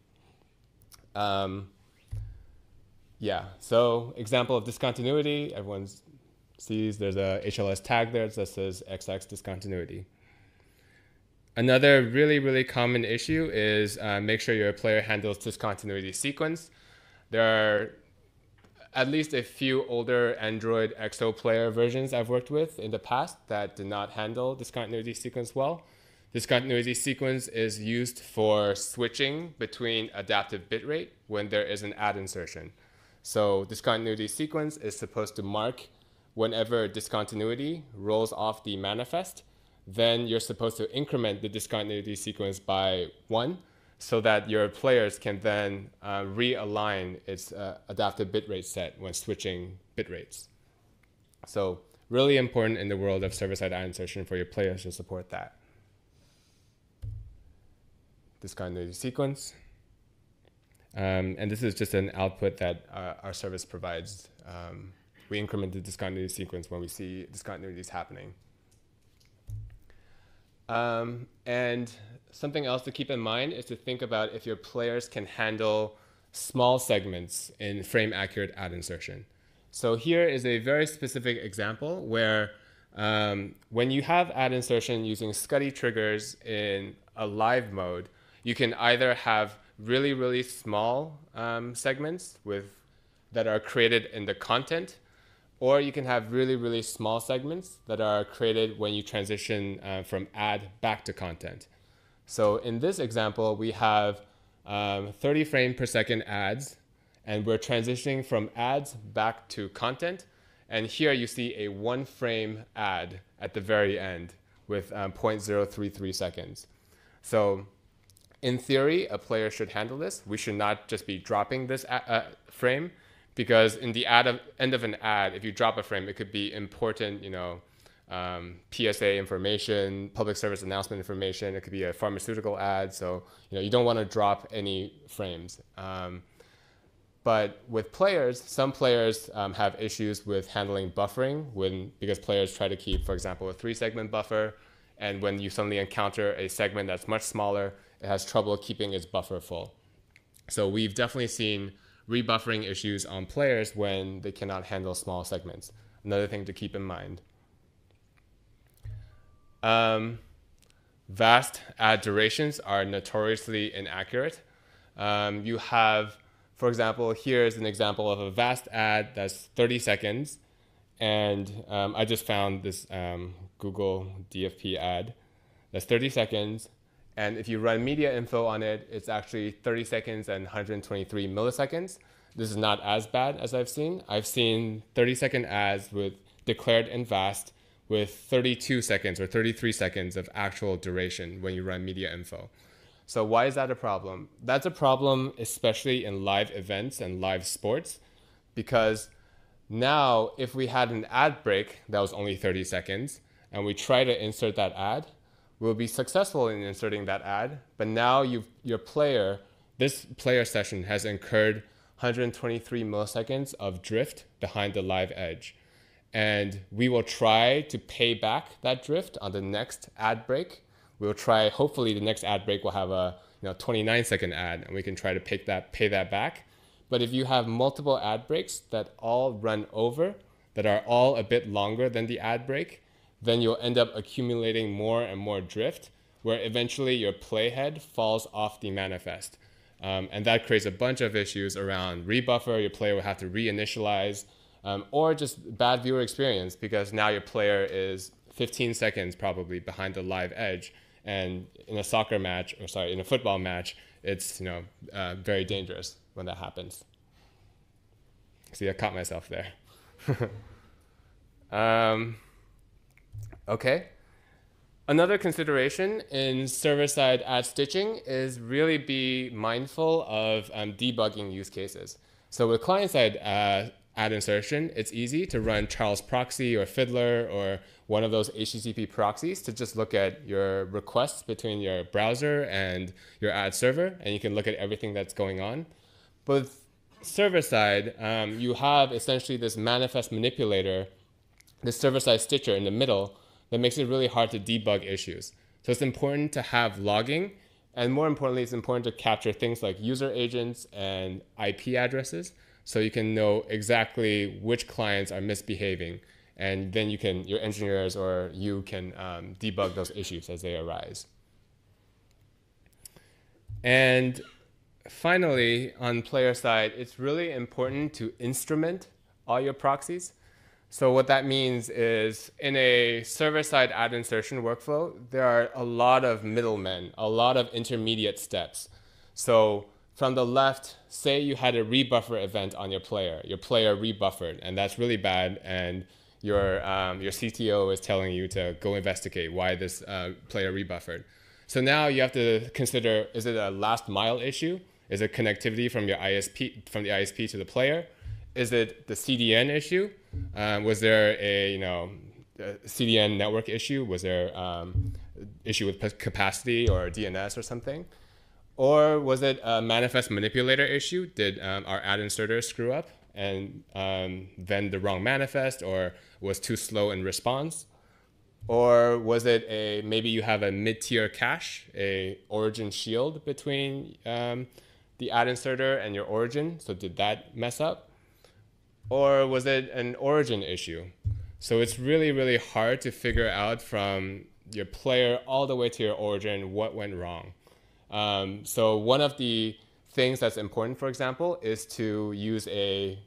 So example of discontinuity, everyone sees there's a HLS tag there that says XX discontinuity. Another really, really common issue is make sure your player handles discontinuity sequence. There are at least a few older Android XO player versions I've worked with in the past that did not handle discontinuity sequence well. Discontinuity sequence is used for switching between adaptive bitrate when there is an ad insertion. So discontinuity sequence is supposed to mark whenever discontinuity rolls off the manifest, then you're supposed to increment the discontinuity sequence by 1 so that your players can then realign its adaptive bitrate set when switching bitrates. So really important in the world of server-side ad insertion for your players to support that. Discontinuity sequence. And this is just an output that our service provides. We increment the discontinuity sequence when we see discontinuities happening. And something else to keep in mind is to think about if your players can handle small segments in frame-accurate ad insertion. So here is a very specific example where when you have ad insertion using Scuddy triggers in a live mode, you can either have really, really small segments that are created in the content, or you can have really, really small segments that are created when you transition from ad back to content. So in this example, we have 30 frame per second ads, and we're transitioning from ads back to content. And here you see a 1 frame ad at the very end with 0.033 seconds. So in theory, a player should handle this. We should not just be dropping this frame, because in the end of an ad, if you drop a frame, it could be important, PSA information, public service announcement information. It could be a pharmaceutical ad, so you don't want to drop any frames. But with players, some players have issues with handling buffering because players try to keep, for example, a 3-segment buffer, and when you suddenly encounter a segment that's much smaller, it has trouble keeping its buffer full. So we've definitely seen rebuffering issues on players when they cannot handle small segments. Another thing to keep in mind. Vast ad durations are notoriously inaccurate. You have, for example, here's an example of a vast ad that's 30 seconds. And I just found this Google DFP ad that's 30 seconds. And if you run media info on it, it's actually 30 seconds and 123 milliseconds. This is not as bad as I've seen. I've seen 30-second ads with declared in vast with 32 seconds or 33 seconds of actual duration when you run media info. So why is that a problem? That's a problem especially in live events and live sports, because now if we had an ad break that was only 30 seconds and we try to insert that ad, will be successful in inserting that ad, but now this player session has incurred 123 milliseconds of drift behind the live edge. And we will try to pay back that drift on the next ad break. We'll try, hopefully the next ad break will have a 29-second ad, and we can try to pay that back. But if you have multiple ad breaks that all run over, that are all a bit longer than the ad break, then you'll end up accumulating more and more drift, where eventually your playhead falls off the manifest. And that creates a bunch of issues around rebuffer. Your player will have to reinitialize, or just bad viewer experience, because now your player is 15 seconds probably behind the live edge. And in a soccer match, in a football match, it's very dangerous when that happens. See, I caught myself there. Okay. Another consideration in server-side ad stitching is really be mindful of debugging use cases. So with client-side ad insertion, it's easy to run Charles Proxy or Fiddler or one of those HTTP proxies to just look at your requests between your browser and your ad server, and you can look at everything that's going on. But with server-side, you have essentially this manifest manipulator, this server-side stitcher in the middle that makes it really hard to debug issues. So it's important to have logging, and more importantly, it's important to capture things like user agents and IP addresses, so you can know exactly which clients are misbehaving, and then your engineers or you can debug those issues as they arise. And finally, on player side, it's really important to instrument all your proxies. So what that means is in a server-side ad insertion workflow, there are a lot of middlemen, a lot of intermediate steps. So from the left, say you had a rebuffer event on your player rebuffered, and that's really bad, and your CTO is telling you to go investigate why this player rebuffered. So now you have to consider, is it a last mile issue? Is it connectivity from the ISP to the player? Is it the CDN issue? Was there a CDN network issue? Was there issue with capacity or DNS or something? Or was it a manifest manipulator issue? Did our ad inserter screw up and vend the wrong manifest, or was too slow in response? Or was it maybe you have a mid-tier cache, a origin shield between the ad inserter and your origin? So did that mess up? Or was it an origin issue? So it's really, really hard to figure out from your player all the way to your origin what went wrong. So one of the things that's important, for example, is to use a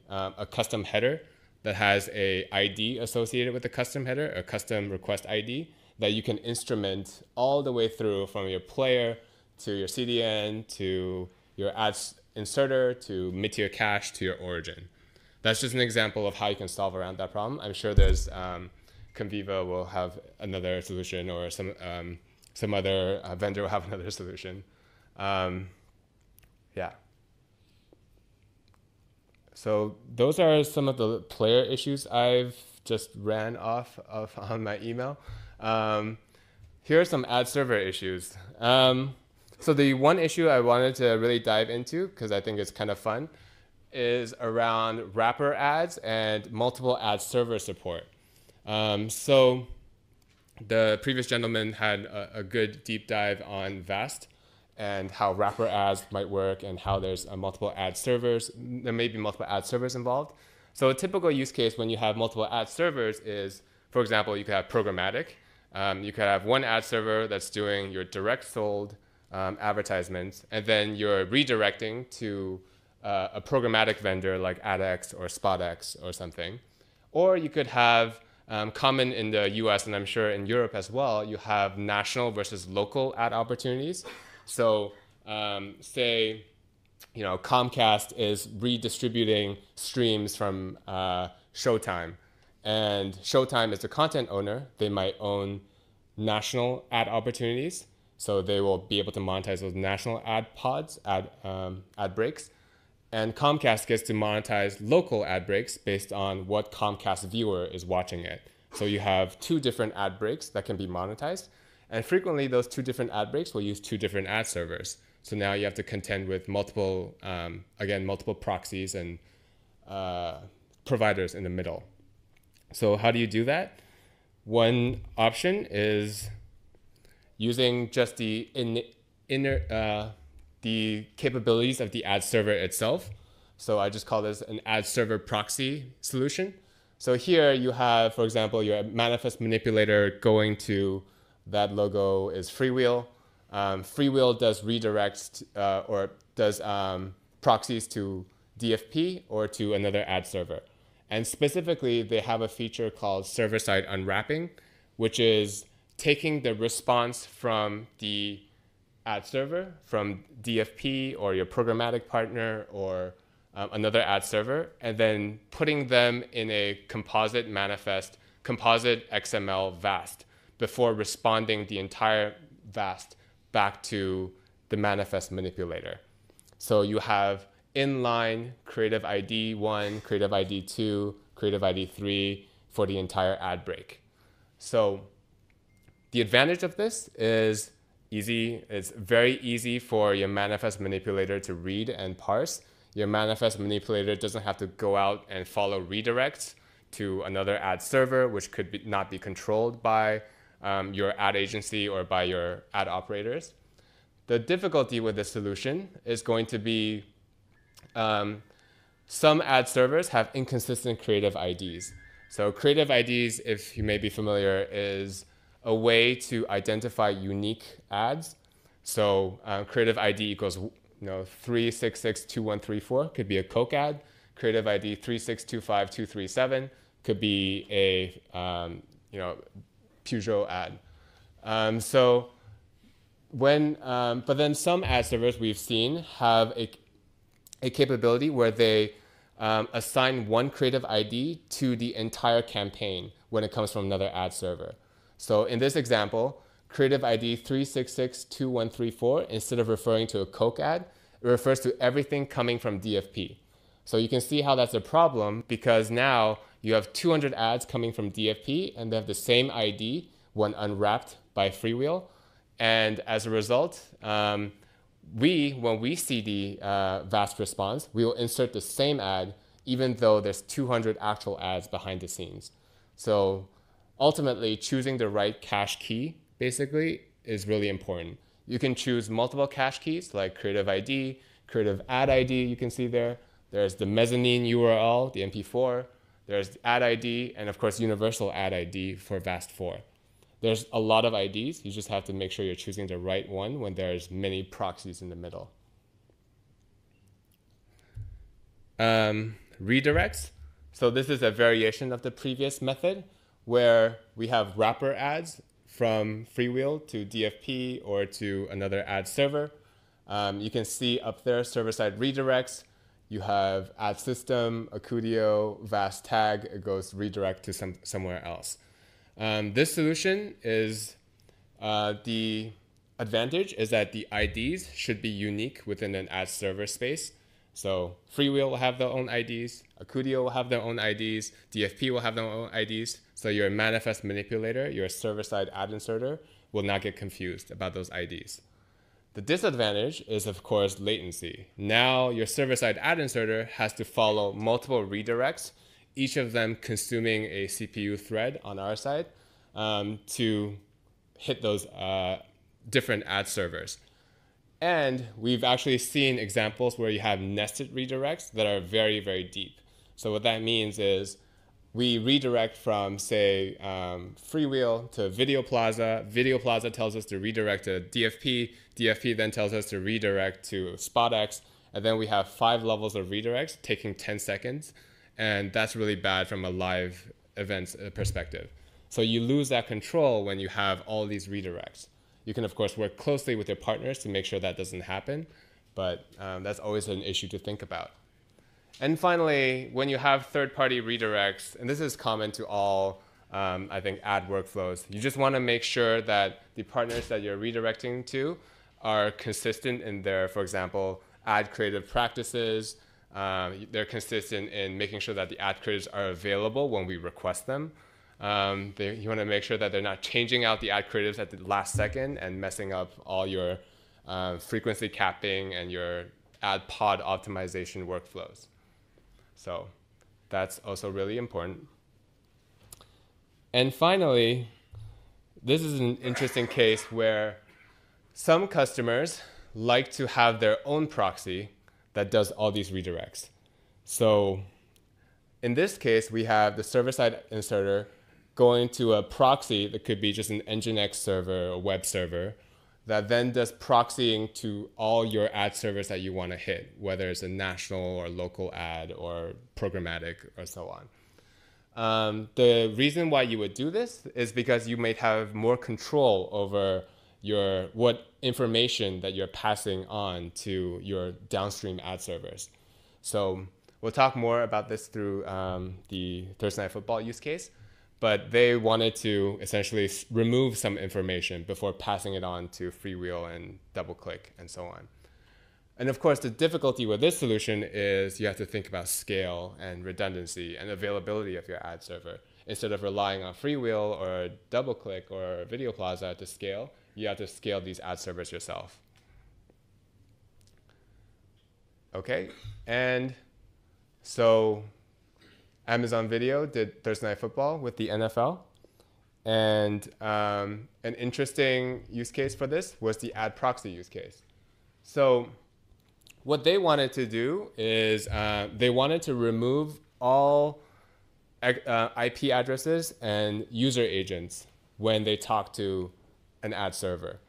custom header that has a ID associated with the custom header, a custom request ID, that you can instrument all the way through from your player to your CDN to your ad inserter to mid-tier cache to your origin. That's just an example of how you can solve around that problem. I'm sure there's Conviva will have another solution, or some other vendor will have another solution. Yeah. So those are some of the player issues I've just ran off on my email. Here are some ad server issues. So the one issue I wanted to really dive into, because I think it's kind of fun, is around wrapper ads and multiple ad server support. So the previous gentleman had a good deep dive on VAST and how wrapper ads might work and how there's multiple ad servers. There may be multiple ad servers involved. So a typical use case when you have multiple ad servers is, for example, you could have programmatic. You could have one ad server that's doing your direct sold advertisements, and then you're redirecting to a programmatic vendor like AdX or SpotX or something. Or you could have common in the US, and I'm sure in Europe as well, you have national versus local ad opportunities. So say, Comcast is redistributing streams from Showtime, and Showtime is the content owner. They might own national ad opportunities, so they will be able to monetize those national ad pods, ad breaks. And Comcast gets to monetize local ad breaks based on what Comcast viewer is watching it. So you have two different ad breaks that can be monetized. And frequently, those two different ad breaks will use two different ad servers. So now you have to contend with multiple, again, multiple proxies and providers in the middle. So how do you do that? One option is using just the the capabilities of the ad server itself. So I just call this an ad server proxy solution. So here you have, for example, your manifest manipulator going to that logo is Freewheel. Freewheel does redirects or does proxies to DFP or to another ad server. And specifically, they have a feature called server-side unwrapping, which is taking the response from the ad server, from DFP or your programmatic partner or another ad server, and then putting them in a composite manifest, composite XML VAST before responding the entire VAST back to the manifest manipulator. So you have inline creative ID 1, creative ID 2, creative ID 3 for the entire ad break. So the advantage of this is easy. It's very easy for your manifest manipulator to read and parse. Your manifest manipulator doesn't have to go out and follow redirects to another ad server, which could not be controlled by your ad agency or by your ad operators. The difficulty with this solution is going to be some ad servers have inconsistent creative IDs. So creative IDs, if you may be familiar, is a way to identify unique ads. So creative ID equals 3662134 could be a Coke ad. Creative ID 3625237 could be a Peugeot ad. But then some ad servers we've seen have a capability where they assign one creative ID to the entire campaign when it comes from another ad server. So in this example, creative ID 3662134, instead of referring to a Coke ad, it refers to everything coming from DFP. So you can see how that's a problem, because now you have 200 ads coming from DFP and they have the same ID when unwrapped by Freewheel. And as a result, when we see the VAST response, we will insert the same ad even though there's 200 actual ads behind the scenes. So ultimately, choosing the right cache key basically is really important. You can choose multiple cache keys like creative ID, creative ad ID, you can see there. There's the mezzanine URL, the MP4. There's ad ID, and of course, universal ad ID for VAST4. There's a lot of IDs. You just have to make sure you're choosing the right one when there's many proxies in the middle. Redirects. So this is a variation of the previous method where we have wrapper ads from Freewheel to DFP or to another ad server. You can see up there server-side redirects. You have ad system, Accudio, VAST tag. It goes redirect to somewhere else. This solution is the advantage is that the IDs should be unique within an ad server space. So Freewheel will have their own IDs, Accudio will have their own IDs, DFP will have their own IDs. So your manifest manipulator, your server-side ad inserter, will not get confused about those IDs. The disadvantage is, of course, latency. Now your server-side ad inserter has to follow multiple redirects, each of them consuming a CPU thread on our side to hit those different ad servers. And we've actually seen examples where you have nested redirects that are very, very deep. So what that means is we redirect from, say, Freewheel to Video Plaza. Video Plaza tells us to redirect to DFP. DFP then tells us to redirect to SpotX. And then we have 5 levels of redirects taking 10 seconds. And that's really bad from a live events perspective. So you lose that control when you have all these redirects. You can, of course, work closely with your partners to make sure that doesn't happen. But that's always an issue to think about. And finally, when you have third-party redirects, and this is common to all, I think, ad workflows, you just want to make sure that the partners that you're redirecting to are consistent in their, for example, ad creative practices. They're consistent in making sure that the ad creatives are available when we request them. You want to make sure that they're not changing out the ad creatives at the last second and messing up all your frequency capping and your ad pod optimization workflows. So that's also really important. And finally, this is an interesting case where some customers like to have their own proxy that does all these redirects. So in this case, we have the server-side inserter going to a proxy that could be just an Nginx server or web server that then does proxying to all your ad servers that you want to hit, whether it's a national or local ad or programmatic or so on. The reason why you would do this is because you may have more control over what information that you're passing on to your downstream ad servers. So we'll talk more about this through the Thursday Night Football use case, but they wanted to essentially remove some information before passing it on to Freewheel and DoubleClick and so on. And of course, the difficulty with this solution is you have to think about scale and redundancy and availability of your ad server. Instead of relying on Freewheel or DoubleClick or Video Plaza to scale, you have to scale these ad servers yourself. Okay, and so Amazon Video did Thursday Night Football with the NFL. And an interesting use case for this was the ad proxy use case. So what they wanted to do is they wanted to remove all IP addresses and user agents when they talk to an ad server.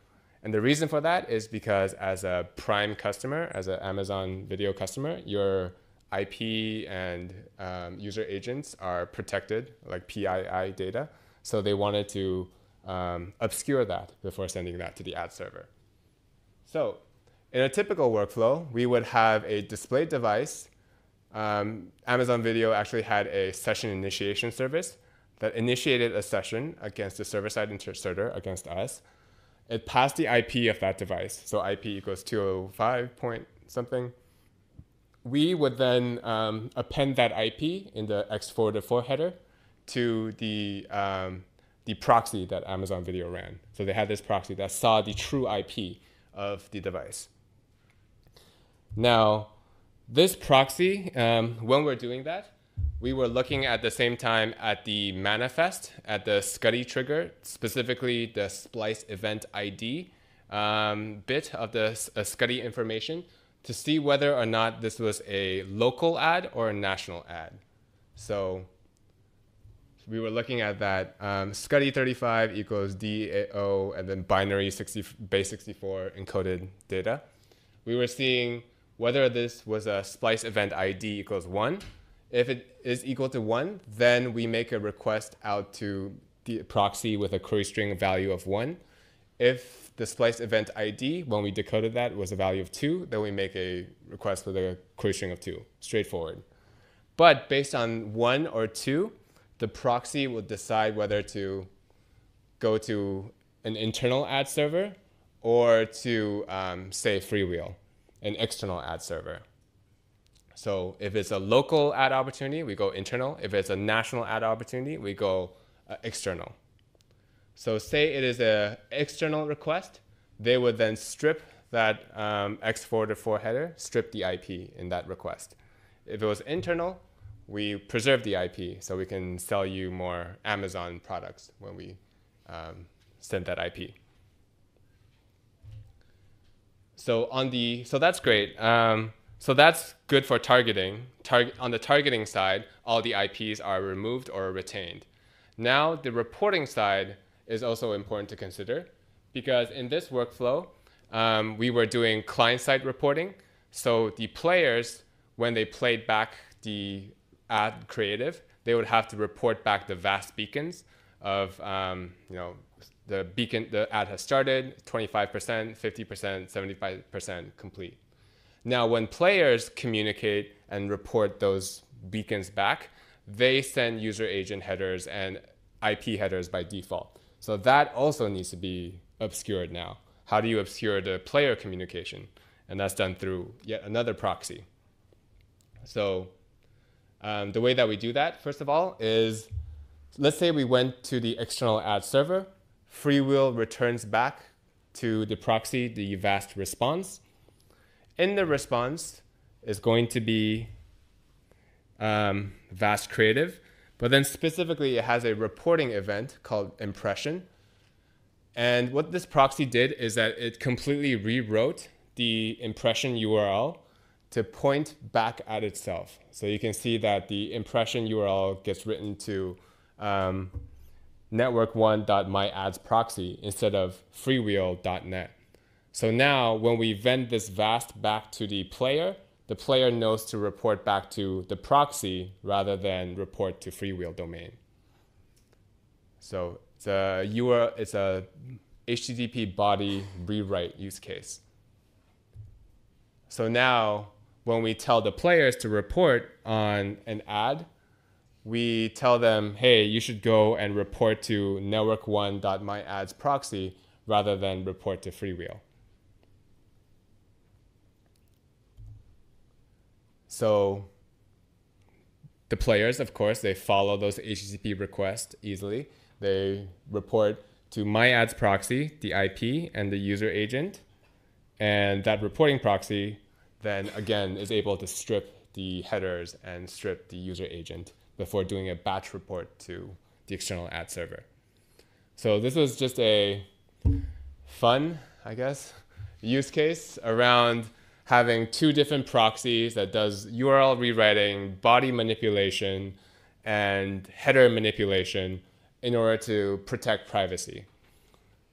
And the reason for that is because as a Prime customer, as an Amazon Video customer, your IP and user agents are protected, like PII data. So they wanted to obscure that before sending that to the ad server. So in a typical workflow, we would have a display device. Amazon Video actually had a session initiation service that initiated a session against the server-side inserter, against us. It passed the IP of that device. So IP equals 205 point something. We would then append that IP in the X404 header to the proxy that Amazon Video ran. So they had this proxy that saw the true IP of the device. Now, this proxy, when we're doing that, we were looking at the same time at the manifest, at the SCUDdy trigger, specifically the splice event ID bit of the SCUDdy information, to see whether or not this was a local ad or a national ad. So we were looking at that SCUDdy 35 equals DAO and then binary base 64 encoded data. We were seeing whether this was a splice event ID equals 1. If it is equal to 1, then we make a request out to the proxy with a query string value of 1. If the splice event ID, when we decoded that, was a value of 2, then we make a request with a query string of 2. Straightforward. But based on 1 or 2, the proxy will decide whether to go to an internal ad server or to, say, Freewheel, an external ad server. So if it's a local ad opportunity, we go internal. If it's a national ad opportunity, we go external. So say it is an external request, they would then strip that X404 header, strip the IP in that request. If it was internal, we preserve the IP so we can sell you more Amazon products when we send that IP. So that's great. So that's good for targeting. On the targeting side, all the IPs are removed or retained. Now the reporting side is also important to consider because in this workflow, we were doing client-side reporting. So the players, when they played back the ad creative, they would have to report back the VAST beacons of the ad has started, 25%, 50%, 75% complete. Now, when players communicate and report those beacons back, they send user agent headers and IP headers by default. So that also needs to be obscured now. How do you obscure the player communication? And that's done through yet another proxy. So the way that we do that, first of all, is let's say we went to the external ad server. Freewheel returns back to the proxy the VAST response. In the response is going to be VAST creative, but then specifically it has a reporting event called impression. And what this proxy did is that it completely rewrote the impression URL to point back at itself. So you can see that the impression URL gets written to network1.myadsproxy instead of freewheel.net. So now when we vend this VAST back to the player knows to report back to the proxy rather than report to freewheel domain. So it's a HTTP body rewrite use case. So now when we tell the players to report on an ad, we tell them, hey, you should go and report to network1.myadsproxy rather than report to freewheel. So the players, of course, they follow those HTTP requests easily. They report to myadsproxy, the IP, and the user agent. And that reporting proxy then, again, is able to strip the headers and strip the user agent before doing a batch report to the external ad server. So this was just a fun, I guess, use case around having two different proxies that does URL rewriting, body manipulation, and header manipulation in order to protect privacy.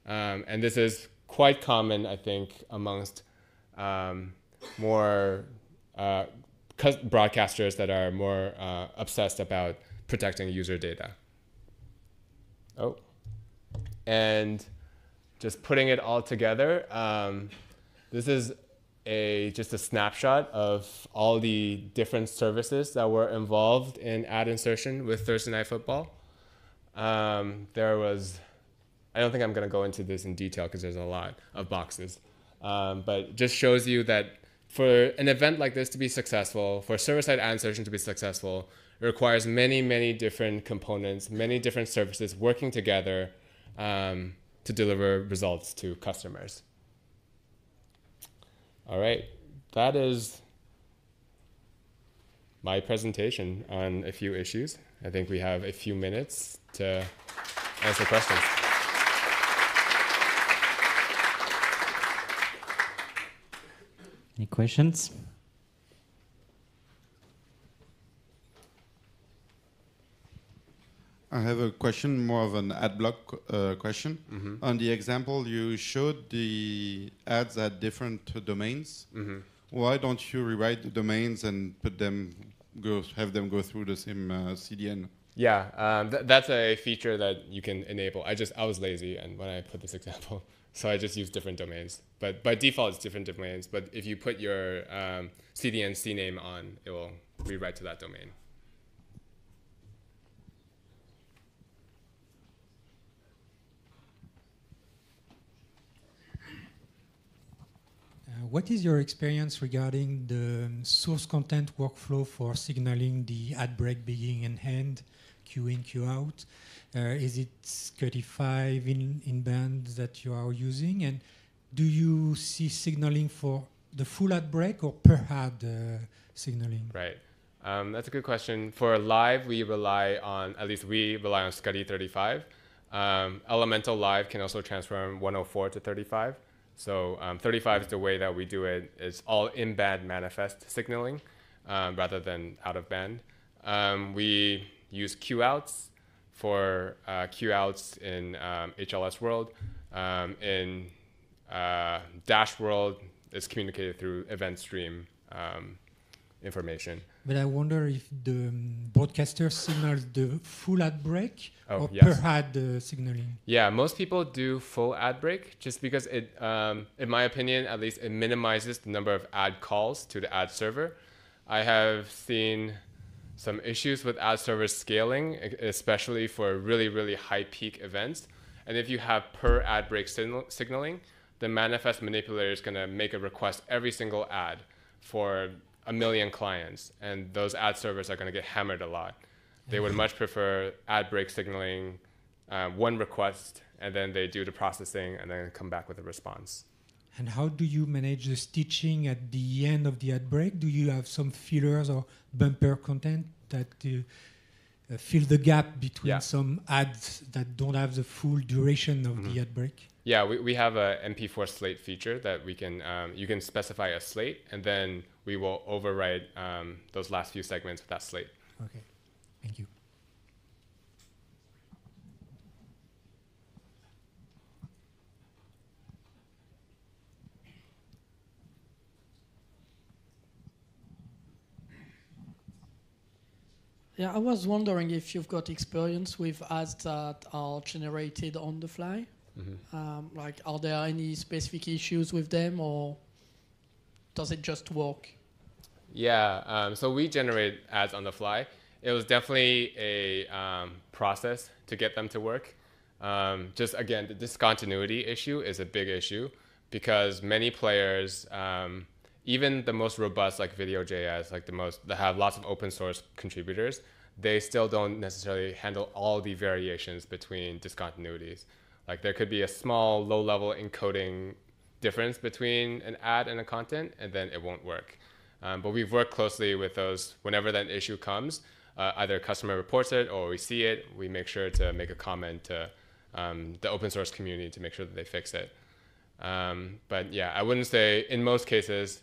And this is quite common, I think, amongst more broadcasters that are more obsessed about protecting user data. Oh, and just putting it all together, this is just a snapshot of all the different services that were involved in ad insertion with Thursday Night Football. There was, I don't think I'm going to go into this in detail because there's a lot of boxes, but it just shows you that for an event like this to be successful, for server-side ad insertion to be successful, it requires many, many different components, many different services working together to deliver results to customers. All right, that is my presentation on a few issues. I think we have a few minutes to answer questions. Any questions? I have a question, more of an ad block question. Mm-hmm. On the example you showed, the ads had different domains. Mm-hmm. Why don't you rewrite the domains and put them have them go through the same CDN? Yeah, that's a feature that you can enable. I was lazy, and when I put this example, so I just used different domains. But by default, it's different domains. But if you put your CDN CNAME on, it will rewrite to that domain. What is your experience regarding the source content workflow for signaling the ad break beginning and end, Q in, Q out? Is it SCUDI5 in band that you are using? And do you see signaling for the full ad break or per ad signaling? Right. That's a good question. For live, we rely on SCUDI35. Elemental Live can also transform 104 to 35. So 35 is the way that we do it. It's all in-band manifest signaling rather than out-of-band. We use Q-outs for Q-outs in HLS world. In Dash world, it's communicated through event stream information. But I wonder if the broadcaster signals the full ad break or yes. per ad signaling. Yeah, most people do full ad break just because it, in my opinion, at least, it minimizes the number of ad calls to the ad server. I have seen some issues with ad server scaling, especially for really, really high peak events. And if you have per ad break signaling, the manifest manipulator is going to make a request every single ad for 1 million clients, and those ad servers are going to get hammered a lot. They would much prefer ad break signaling, one request, and then they do the processing and then come back with a response. And how do you manage the stitching at the end of the ad break? Do you have some fillers or bumper content that fill the gap between some ads that don't have the full duration of the ad break? Yeah, we have a MP4 slate feature that we can, you can specify a slate, and then we will overwrite those last few segments with that slate. Okay, thank you. Yeah, I was wondering if you've got experience with ads that are generated on the fly. Like, are there any specific issues with them, or does it just work? Yeah, so we generate ads on the fly. It was definitely a process to get them to work. Just again, the discontinuity issue is a big issue because many players, even the most robust like Video.js, like that have lots of open source contributors, they still don't necessarily handle all the variations between discontinuities. Like there could be a small low-level encoding difference between an ad and a content, and then it won't work. But we've worked closely with those. Whenever that issue comes, either a customer reports it or we see it, we make sure to make a comment to the open source community to make sure that they fix it. But yeah, I wouldn't say in most cases,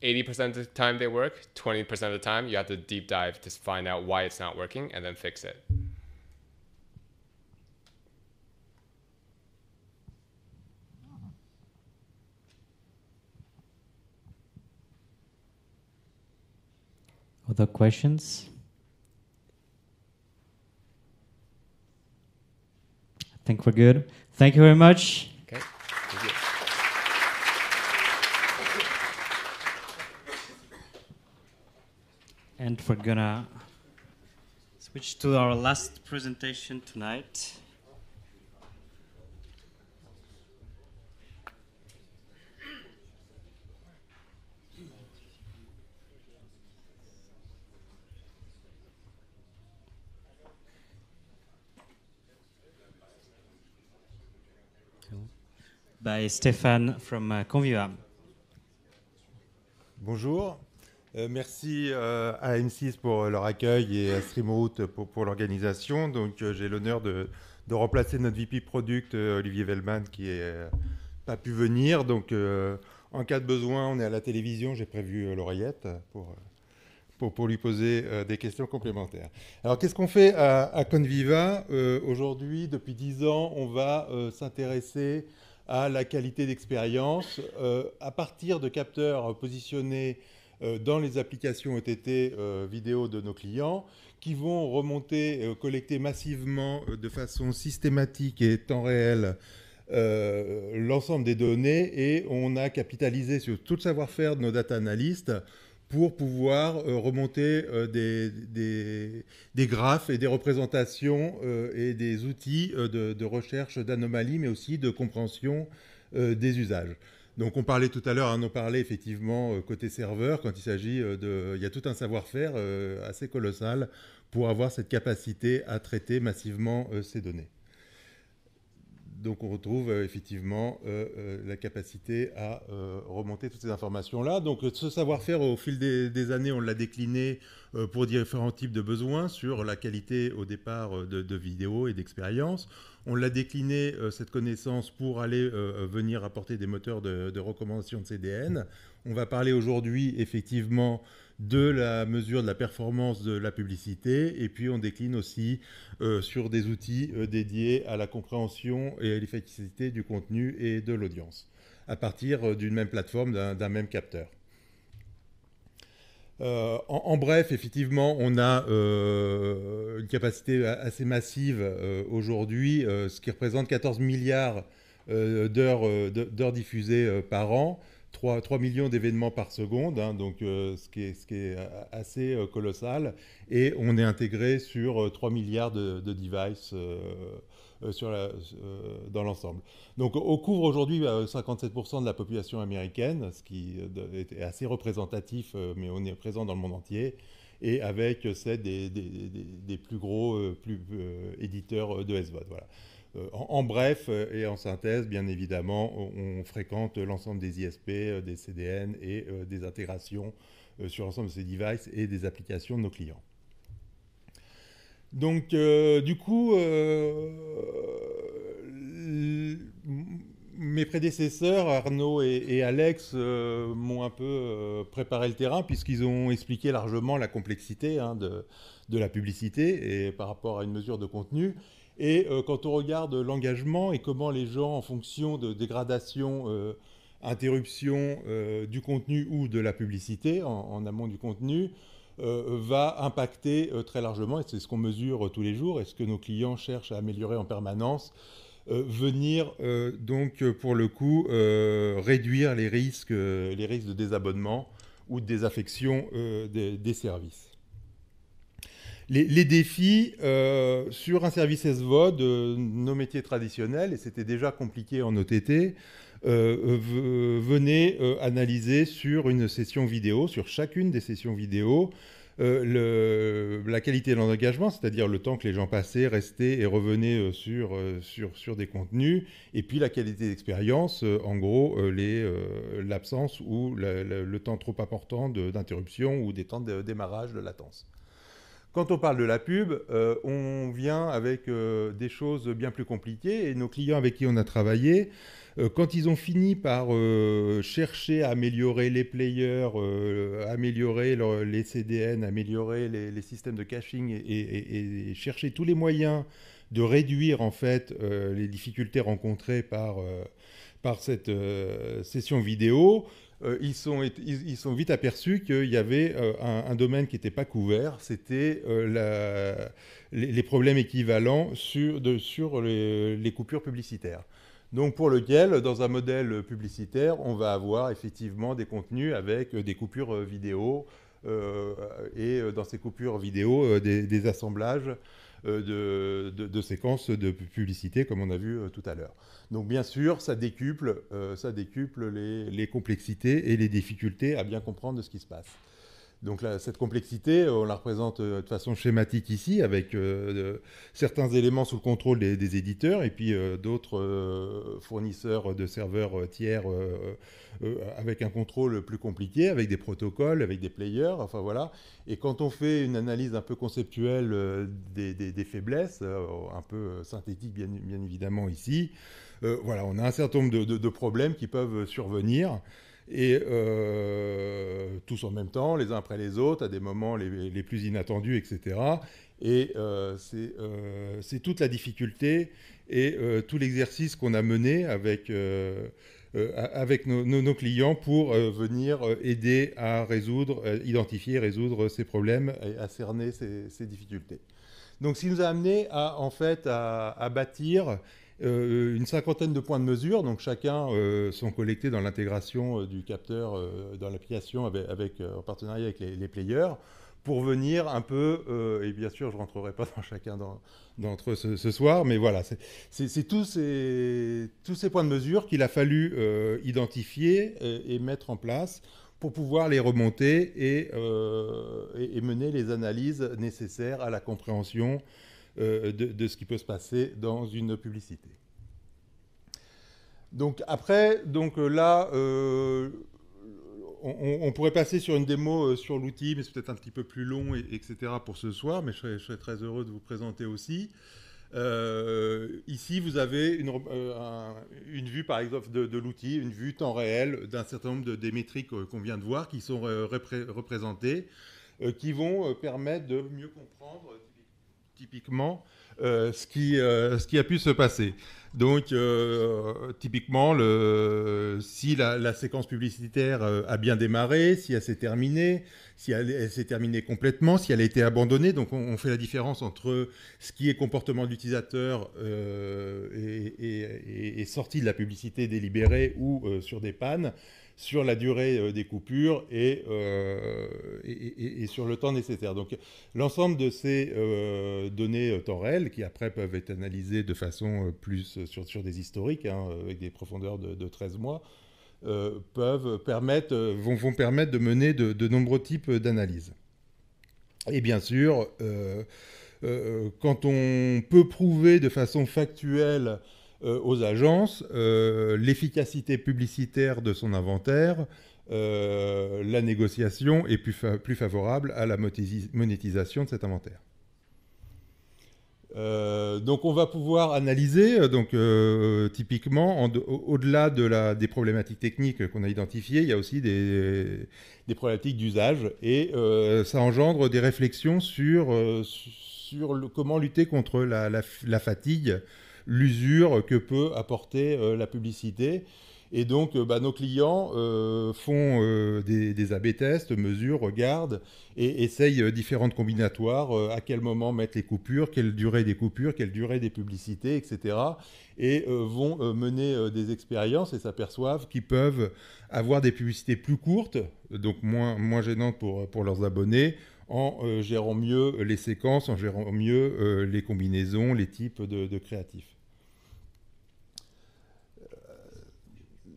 80% of the time they work, 20% of the time you have to deep dive to find out why it's not working and then fix it. Other questions? I think we're good. Thank you very much. Okay. Thank you. And we're gonna switch to our last presentation tonight. By Stéphane from Conviva. Bonjour. Merci à M6 pour leur accueil et à Streamroot pour l'organisation. Donc, j'ai l'honneur de remplacer notre VP Product, Olivier Vellman, qui n'a pas pu venir. Donc, en cas de besoin, on est à la télévision. J'ai prévu l'oreillette pour lui poser des questions complémentaires. Alors, qu'est-ce qu'on fait à Conviva aujourd'hui? Depuis 10 ans, on va s'intéresser à la qualité d'expérience à partir de capteurs positionnés dans les applications OTT vidéo de nos clients qui vont remonter, collecter massivement de façon systématique et temps réel l'ensemble des données, et on a capitalisé sur tout le savoir-faire de nos data analystes pour pouvoir remonter des graphes et des représentations et des outils de recherche d'anomalies, mais aussi de compréhension des usages. Donc on parlait tout à l'heure, on parlait effectivement côté serveur, quand il s'agit il y a tout un savoir-faire assez colossal pour avoir cette capacité à traiter massivement ces données. Donc on retrouve effectivement la capacité à remonter toutes ces informations-là. Donc ce savoir-faire, au fil des années, on l'a décliné pour différents types de besoins sur la qualité au départ de vidéos et d'expériences. On l'a décliné, cette connaissance, pour aller venir apporter des moteurs de recommandation de CDN. On va parler aujourd'hui effectivement de la mesure de la performance de la publicité, et puis on décline aussi sur des outils dédiés à la compréhension et à l'efficacité du contenu et de l'audience, à partir d'une même plateforme, d'un même capteur. En bref, effectivement, on a une capacité assez massive aujourd'hui, ce qui représente 14 milliards d'heures diffusées par an, 3 millions d'événements par seconde, hein, donc ce qui est assez colossal. Et on est intégré sur 3 milliards de devices dans l'ensemble. Donc on couvre aujourd'hui 57% de la population américaine, ce qui est assez représentatif, mais on est présent dans le monde entier. et avec celle des plus gros éditeurs de SVOD. Voilà. En bref et en synthèse, bien évidemment, on fréquente l'ensemble des ISP, des CDN et des intégrations sur l'ensemble de ces devices et des applications de nos clients. Donc, du coup, mes prédécesseurs, Arnaud et Alex, m'ont un peu préparé le terrain puisqu'ils ont expliqué largement la complexité de la publicité et par rapport à une mesure de contenu. Et quand on regarde l'engagement et comment les gens, en fonction de dégradation, interruption du contenu ou de la publicité, en amont du contenu, va impacter très largement, et c'est ce qu'on mesure tous les jours, et ce que nos clients cherchent à améliorer en permanence, venir donc pour le coup réduire les risques de désabonnement ou de désaffection des services. Les défis sur un service SVOD, nos métiers traditionnels, et c'était déjà compliqué en OTT, venaient analyser sur une session vidéo, sur chacune des sessions vidéo, la qualité de l'engagement, c'est-à-dire le temps que les gens passaient, restaient et revenaient sur des contenus, et puis la qualité d'expérience, en gros l'absence ou le temps trop important d'interruption ou des temps de démarrage de latence. Quand on parle de la pub, on vient avec des choses bien plus compliquées, et nos clients avec qui on a travaillé, quand ils ont fini par chercher à améliorer les players, améliorer les CDN, améliorer les systèmes de caching et chercher tous les moyens de réduire en fait les difficultés rencontrées par cette session vidéo, ils sont vite aperçus qu'il y avait un domaine qui n'était pas couvert, c'était les problèmes équivalents sur les coupures publicitaires. Donc pour lequel, dans un modèle publicitaire, on va avoir effectivement des contenus avec des coupures vidéo et dans ces coupures vidéo, des assemblages de séquences de publicité comme on a vu tout à l'heure. Donc bien sûr, ça décuple les complexités et les difficultés à bien comprendre de ce qui se passe. Donc là, cette complexité, on la représente de façon schématique ici, avec certains éléments sous le contrôle des éditeurs, et puis d'autres fournisseurs de serveurs tiers avec un contrôle plus compliqué, avec des protocoles, avec des players, enfin voilà. Et quand on fait une analyse un peu conceptuelle des faiblesses, un peu synthétique bien évidemment ici, voilà, on a un certain nombre de problèmes qui peuvent survenir. Et tous en même temps, les uns après les autres, à des moments les plus inattendus, etc. Et c'est toute la difficulté et tout l'exercice qu'on a mené avec nos clients pour venir aider à identifier et résoudre ces problèmes et à cerner ces difficultés. Donc, ce qui nous a amené à bâtir une cinquantaine de points de mesure, donc chacun sont collectés dans l'intégration du capteur dans l'application en partenariat avec les players, pour venir un peu, et bien sûr je ne rentrerai pas dans chacun d'entre eux ce soir, mais voilà, c'est tous ces points de mesure qu'il a fallu identifier et mettre en place pour pouvoir les remonter et mener les analyses nécessaires à la compréhension de ce qui peut se passer dans une publicité. Donc après, là, on pourrait passer sur une démo sur l'outil, mais c'est peut-être un petit peu plus long, etc. pour ce soir, mais je serais très heureux de vous présenter aussi. Ici, vous avez une vue, par exemple, de l'outil, une vue temps réel d'un certain nombre des métriques qu'on vient de voir, qui sont représentées, qui vont permettre de mieux comprendre typiquement ce qui a pu se passer. Donc, typiquement, si la séquence publicitaire a bien démarré, si elle s'est terminée, si elle s'est terminée complètement, si elle a été abandonnée. Donc, on fait la différence entre ce qui est comportement d'utilisateur et sortie de la publicité délibérée ou sur des pannes, sur la durée des coupures et sur le temps nécessaire. Donc l'ensemble de ces données temps réel, qui après peuvent être analysées de façon plus sur des historiques, avec des profondeurs de 13 mois, vont permettre de mener de nombreux types d'analyses. Et bien sûr, quand on peut prouver de façon factuelle aux agences l'efficacité publicitaire de son inventaire, la négociation est plus favorable à la monétisation de cet inventaire. Donc on va pouvoir analyser, typiquement, au-delà des problématiques techniques qu'on a identifiées, il y a aussi des problématiques d'usage, et ça engendre des réflexions sur comment lutter contre la fatigue, l'usure que peut apporter la publicité. Et donc, nos clients font des A/B tests, mesurent, regardent et essayent différentes combinatoires, à quel moment mettre les coupures, quelle durée des coupures, quelle durée des publicités, etc. Et vont mener des expériences et s'aperçoivent qu'ils peuvent avoir des publicités plus courtes, donc moins gênantes pour leurs abonnés, en gérant mieux les séquences, en gérant mieux les combinaisons, les types de créatifs.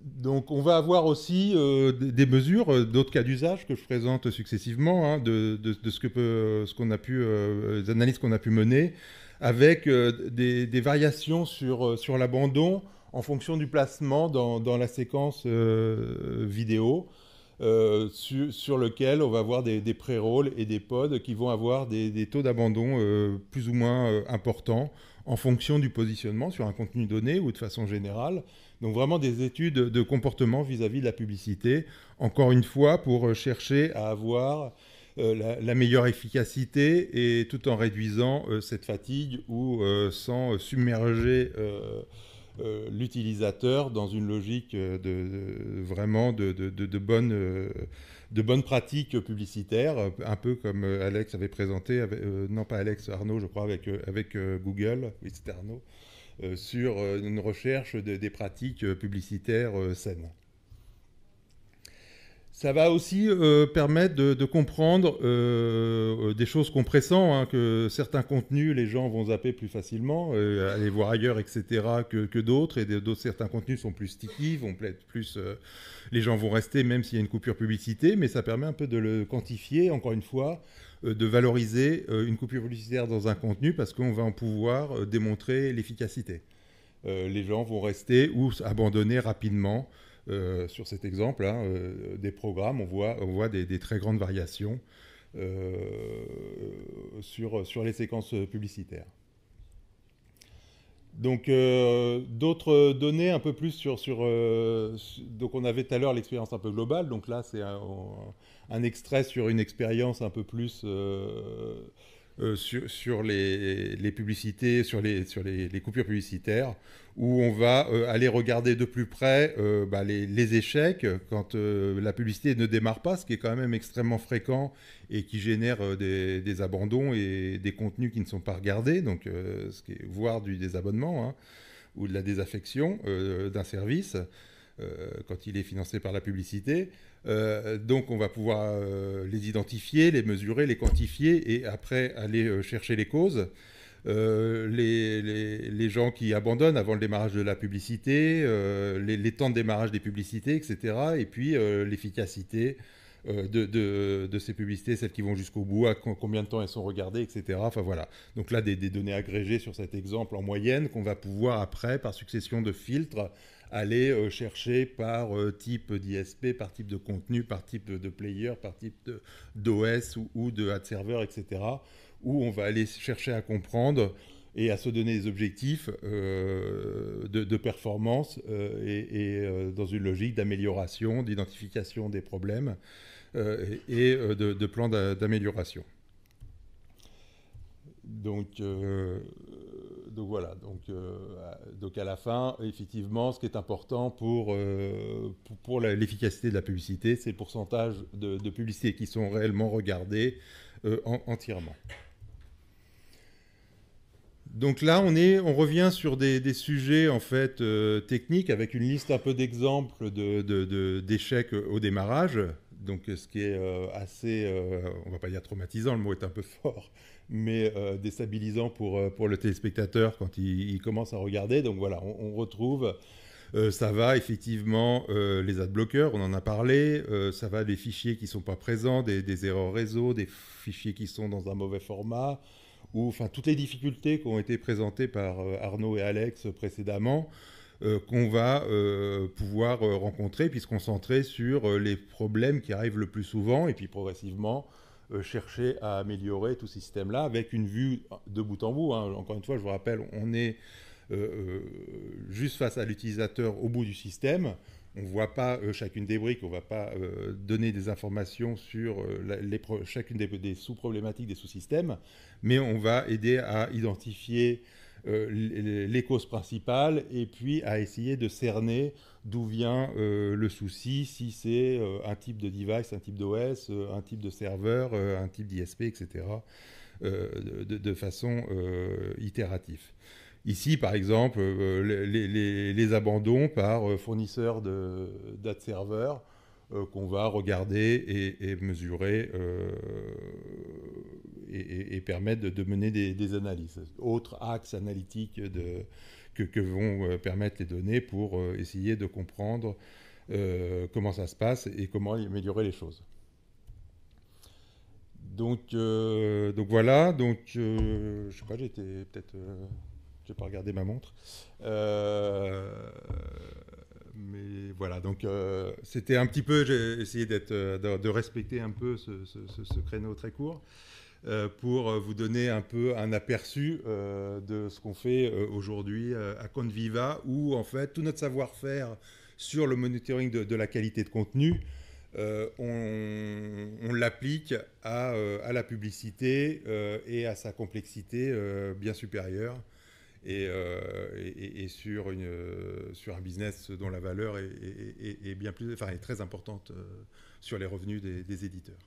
Donc on va avoir aussi des mesures, d'autres cas d'usage que je présente successivement, de des analyses qu'on a pu mener, avec des variations sur l'abandon en fonction du placement dans la séquence vidéo, sur lequel on va avoir des pré-rolls et des pods qui vont avoir des taux d'abandon plus ou moins importants en fonction du positionnement sur un contenu donné ou de façon générale. Donc vraiment des études de comportement vis-à-vis de la publicité, encore une fois pour chercher à avoir la meilleure efficacité et tout en réduisant cette fatigue ou sans submerger l'utilisateur dans une logique vraiment de bonnes pratiques publicitaires, un peu comme Alex avait présenté, non pas Alex, Arnaud je crois, avec Google, oui c'était Arnaud, sur une recherche des pratiques publicitaires saines. Ça va aussi permettre de comprendre des choses qu'on pressent, que certains contenus, les gens vont zapper plus facilement, aller voir ailleurs, etc., que d'autres, et certains contenus sont plus sticky, vont être plus... les gens vont rester même s'il y a une coupure publicité, mais ça permet un peu de le quantifier, encore une fois, de valoriser une coupure publicitaire dans un contenu parce qu'on va en pouvoir démontrer l'efficacité. Les gens vont rester ou abandonner rapidement. Sur cet exemple, des programmes, on voit des très grandes variations sur les séquences publicitaires. Donc, d'autres données un peu plus donc, on avait tout à l'heure l'expérience un peu globale. Donc là, c'est un extrait sur une expérience un peu plus sur les publicités, sur les coupures publicitaires, où on va aller regarder de plus près les échecs quand la publicité ne démarre pas, ce qui est quand même extrêmement fréquent et qui génère des abandons et des contenus qui ne sont pas regardés, donc voire du désabonnement ou de la désaffection d'un service quand il est financé par la publicité. Donc on va pouvoir les identifier, les mesurer, les quantifier et après aller chercher les causes. Les gens qui abandonnent avant le démarrage de la publicité, les temps de démarrage des publicités, etc. Et puis l'efficacité de ces publicités, celles qui vont jusqu'au bout, à combien de temps elles sont regardées, etc. Enfin voilà. Donc là, des données agrégées sur cet exemple en moyenne qu'on va pouvoir après, par succession de filtres, aller chercher par type d'ISP, par type de contenu, par type de player, par type d'OS ou de ad server, etc., où on va aller chercher à comprendre et à se donner des objectifs de performance et dans une logique d'amélioration, d'identification des problèmes et de plans d'amélioration. Donc voilà, donc à la fin, effectivement, ce qui est important pour l'efficacité de la publicité, c'est le pourcentage de publicités qui sont réellement regardées entièrement. Donc là, on revient sur des sujets en fait techniques avec une liste un peu d'exemples d'échecs au démarrage. Donc ce qui est assez, on va pas dire traumatisant, le mot est un peu fort, mais déstabilisant pour le téléspectateur quand il commence à regarder. Donc voilà, on retrouve Ça va effectivement les adblockers, on en a parlé, ça va des fichiers qui ne sont pas présents, des erreurs réseau, des fichiers qui sont dans un mauvais format, ou enfin toutes les difficultés qui ont été présentées par Arnaud et Alex précédemment, qu'on va pouvoir rencontrer, puis se concentrer sur les problèmes qui arrivent le plus souvent, et puis progressivement chercher à améliorer tout ce système-là avec une vue de bout en bout. Hein. Encore une fois, je vous rappelle, on est juste face à l'utilisateur au bout du système. On ne voit pas chacune des briques, on ne va pas donner des informations sur chacune des sous-problématiques des sous-systèmes, mais on va aider à identifier les causes principales et puis à essayer de cerner d'où vient le souci, si c'est un type de device, un type d'OS, un type de serveur, un type d'ISP, etc., de façon itérative. Ici, par exemple, les abandons par fournisseurs de data serveurs qu'on va regarder et mesurer et permettre de mener des analyses. Autre axe analytique que vont permettre les données pour essayer de comprendre comment ça se passe et comment améliorer les choses. Donc voilà, je sais pas, j'étais peut-être... je n'ai pas regardé ma montre. Mais voilà, donc c'était un petit peu, j'ai essayé de respecter un peu ce créneau très court pour vous donner un peu un aperçu de ce qu'on fait aujourd'hui à Conviva, où en fait tout notre savoir-faire sur le monitoring de la qualité de contenu, on l'applique à la publicité et à sa complexité bien supérieure. Et sur un business dont la valeur est bien plus, enfin, est très importante sur les revenus des éditeurs.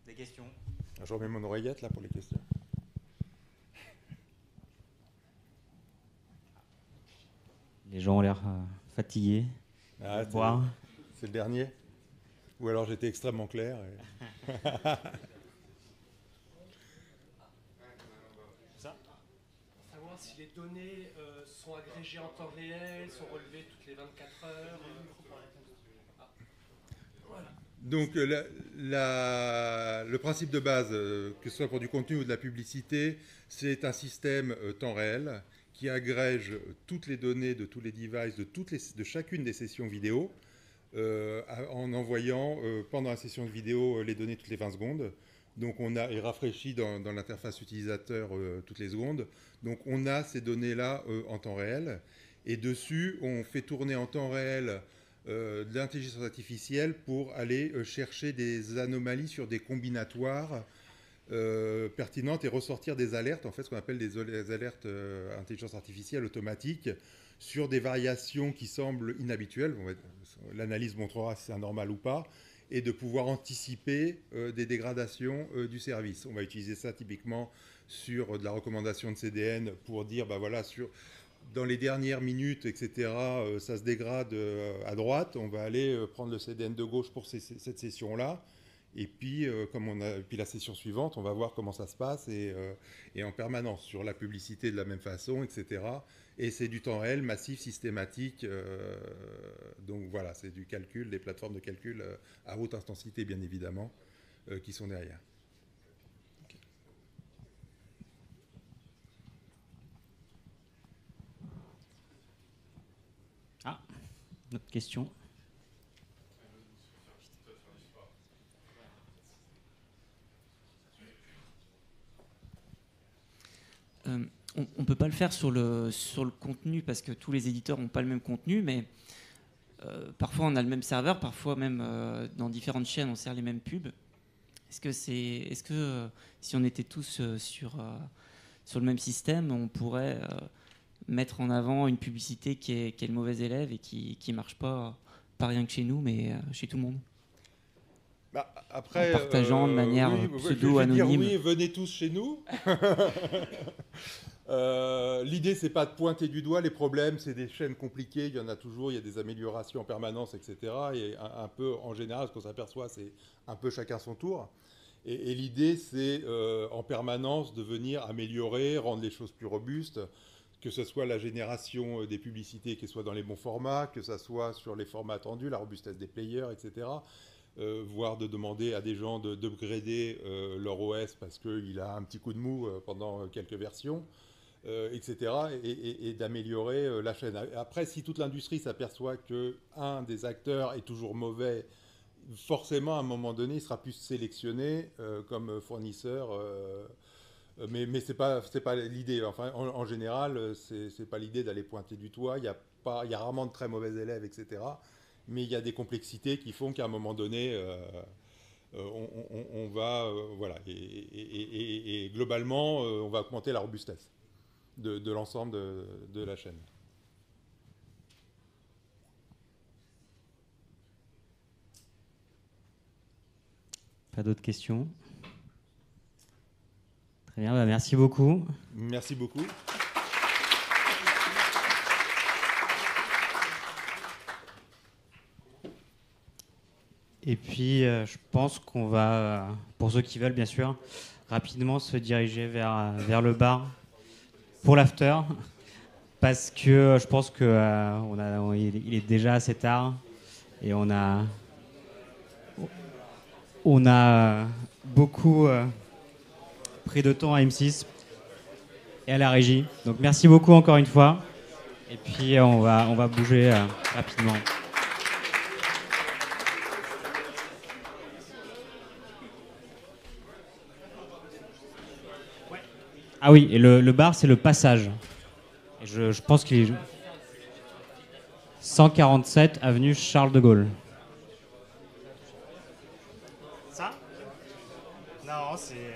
Des questions? Je remets mon oreillette là pour les questions. Les gens ont l'air fatigués. C'est le dernier. Ou alors j'étais extrêmement clair. Ça savoir si les données sont agrégées en temps réel, sont relevées toutes les 24 heures. Voilà. Donc le principe de base, que ce soit pour du contenu ou de la publicité, c'est un système temps réel qui agrège toutes les données de tous les devices, de chacune des sessions vidéo, en envoyant pendant la session de vidéo les données toutes les 20 secondes. Donc on a, et rafraîchit dans l'interface utilisateur toutes les secondes. Donc on a ces données-là en temps réel. Et dessus, on fait tourner en temps réel de l'intelligence artificielle pour aller chercher des anomalies sur des combinatoires pertinentes et ressortir des alertes, en fait ce qu'on appelle des alertes intelligence artificielle automatique sur des variations qui semblent inhabituelles. L'analyse montrera si c'est anormal ou pas, et de pouvoir anticiper des dégradations du service. On va utiliser ça typiquement sur de la recommandation de CDN pour dire, bah voilà, dans les dernières minutes, etc., ça se dégrade à droite, on va aller prendre le CDN de gauche pour cette session-là. Et puis, puis la session suivante, on va voir comment ça se passe et en permanence sur la publicité de la même façon, etc. Et c'est du temps réel, massif, systématique. Donc voilà, c'est du calcul, des plateformes de calcul à haute intensité, bien évidemment, qui sont derrière. Okay. Ah, une autre question. On ne peut pas le faire sur le contenu parce que tous les éditeurs n'ont pas le même contenu, mais parfois on a le même serveur, parfois même dans différentes chaînes on sert les mêmes pubs. Est-ce que si on était tous sur le même système, on pourrait mettre en avant une publicité qui est le mauvais élève et qui ne marche pas rien que chez nous, mais chez tout le monde? Bah, après, en partageant de manière pseudo-anonyme. Oui, venez tous chez nous. L'idée, c'est pas de pointer du doigt les problèmes, c'est des chaînes compliquées, il y en a toujours, il y a des améliorations en permanence, etc. Et un peu, en général, ce qu'on s'aperçoit, c'est un peu chacun son tour. Et l'idée, c'est en permanence de venir améliorer, rendre les choses plus robustes, que ce soit la génération des publicités qui soit dans les bons formats, que ce soit sur les formats attendus, la robustesse des players, etc. Voire de demander à des gens d'upgrader leur OS parce qu'il a un petit coup de mou pendant quelques versions, etc. Et d'améliorer la chaîne. Après, si toute l'industrie s'aperçoit qu'un des acteurs est toujours mauvais, forcément, à un moment donné, il sera plus sélectionné comme fournisseur. Mais ce n'est pas l'idée. Enfin, en général, ce n'est pas l'idée d'aller pointer du doigt. Il y a rarement de très mauvais élèves, etc. Mais il y a des complexités qui font qu'à un moment donné, on va... voilà. Et globalement, on va augmenter la robustesse de l'ensemble de la chaîne. Pas d'autres questions? Très bien, bah merci beaucoup. Merci beaucoup. Et puis, je pense qu'on va, pour ceux qui veulent bien sûr, rapidement se diriger vers le bar pour l'after, parce que je pense qu'il est déjà assez tard et on a beaucoup pris de temps à M6 et à la régie. Donc merci beaucoup encore une fois. Et puis on va bouger rapidement. Ah oui, et le bar, c'est le Passage. Et je pense qu'il est 147 avenue Charles de Gaulle. Ça? Non, c'est...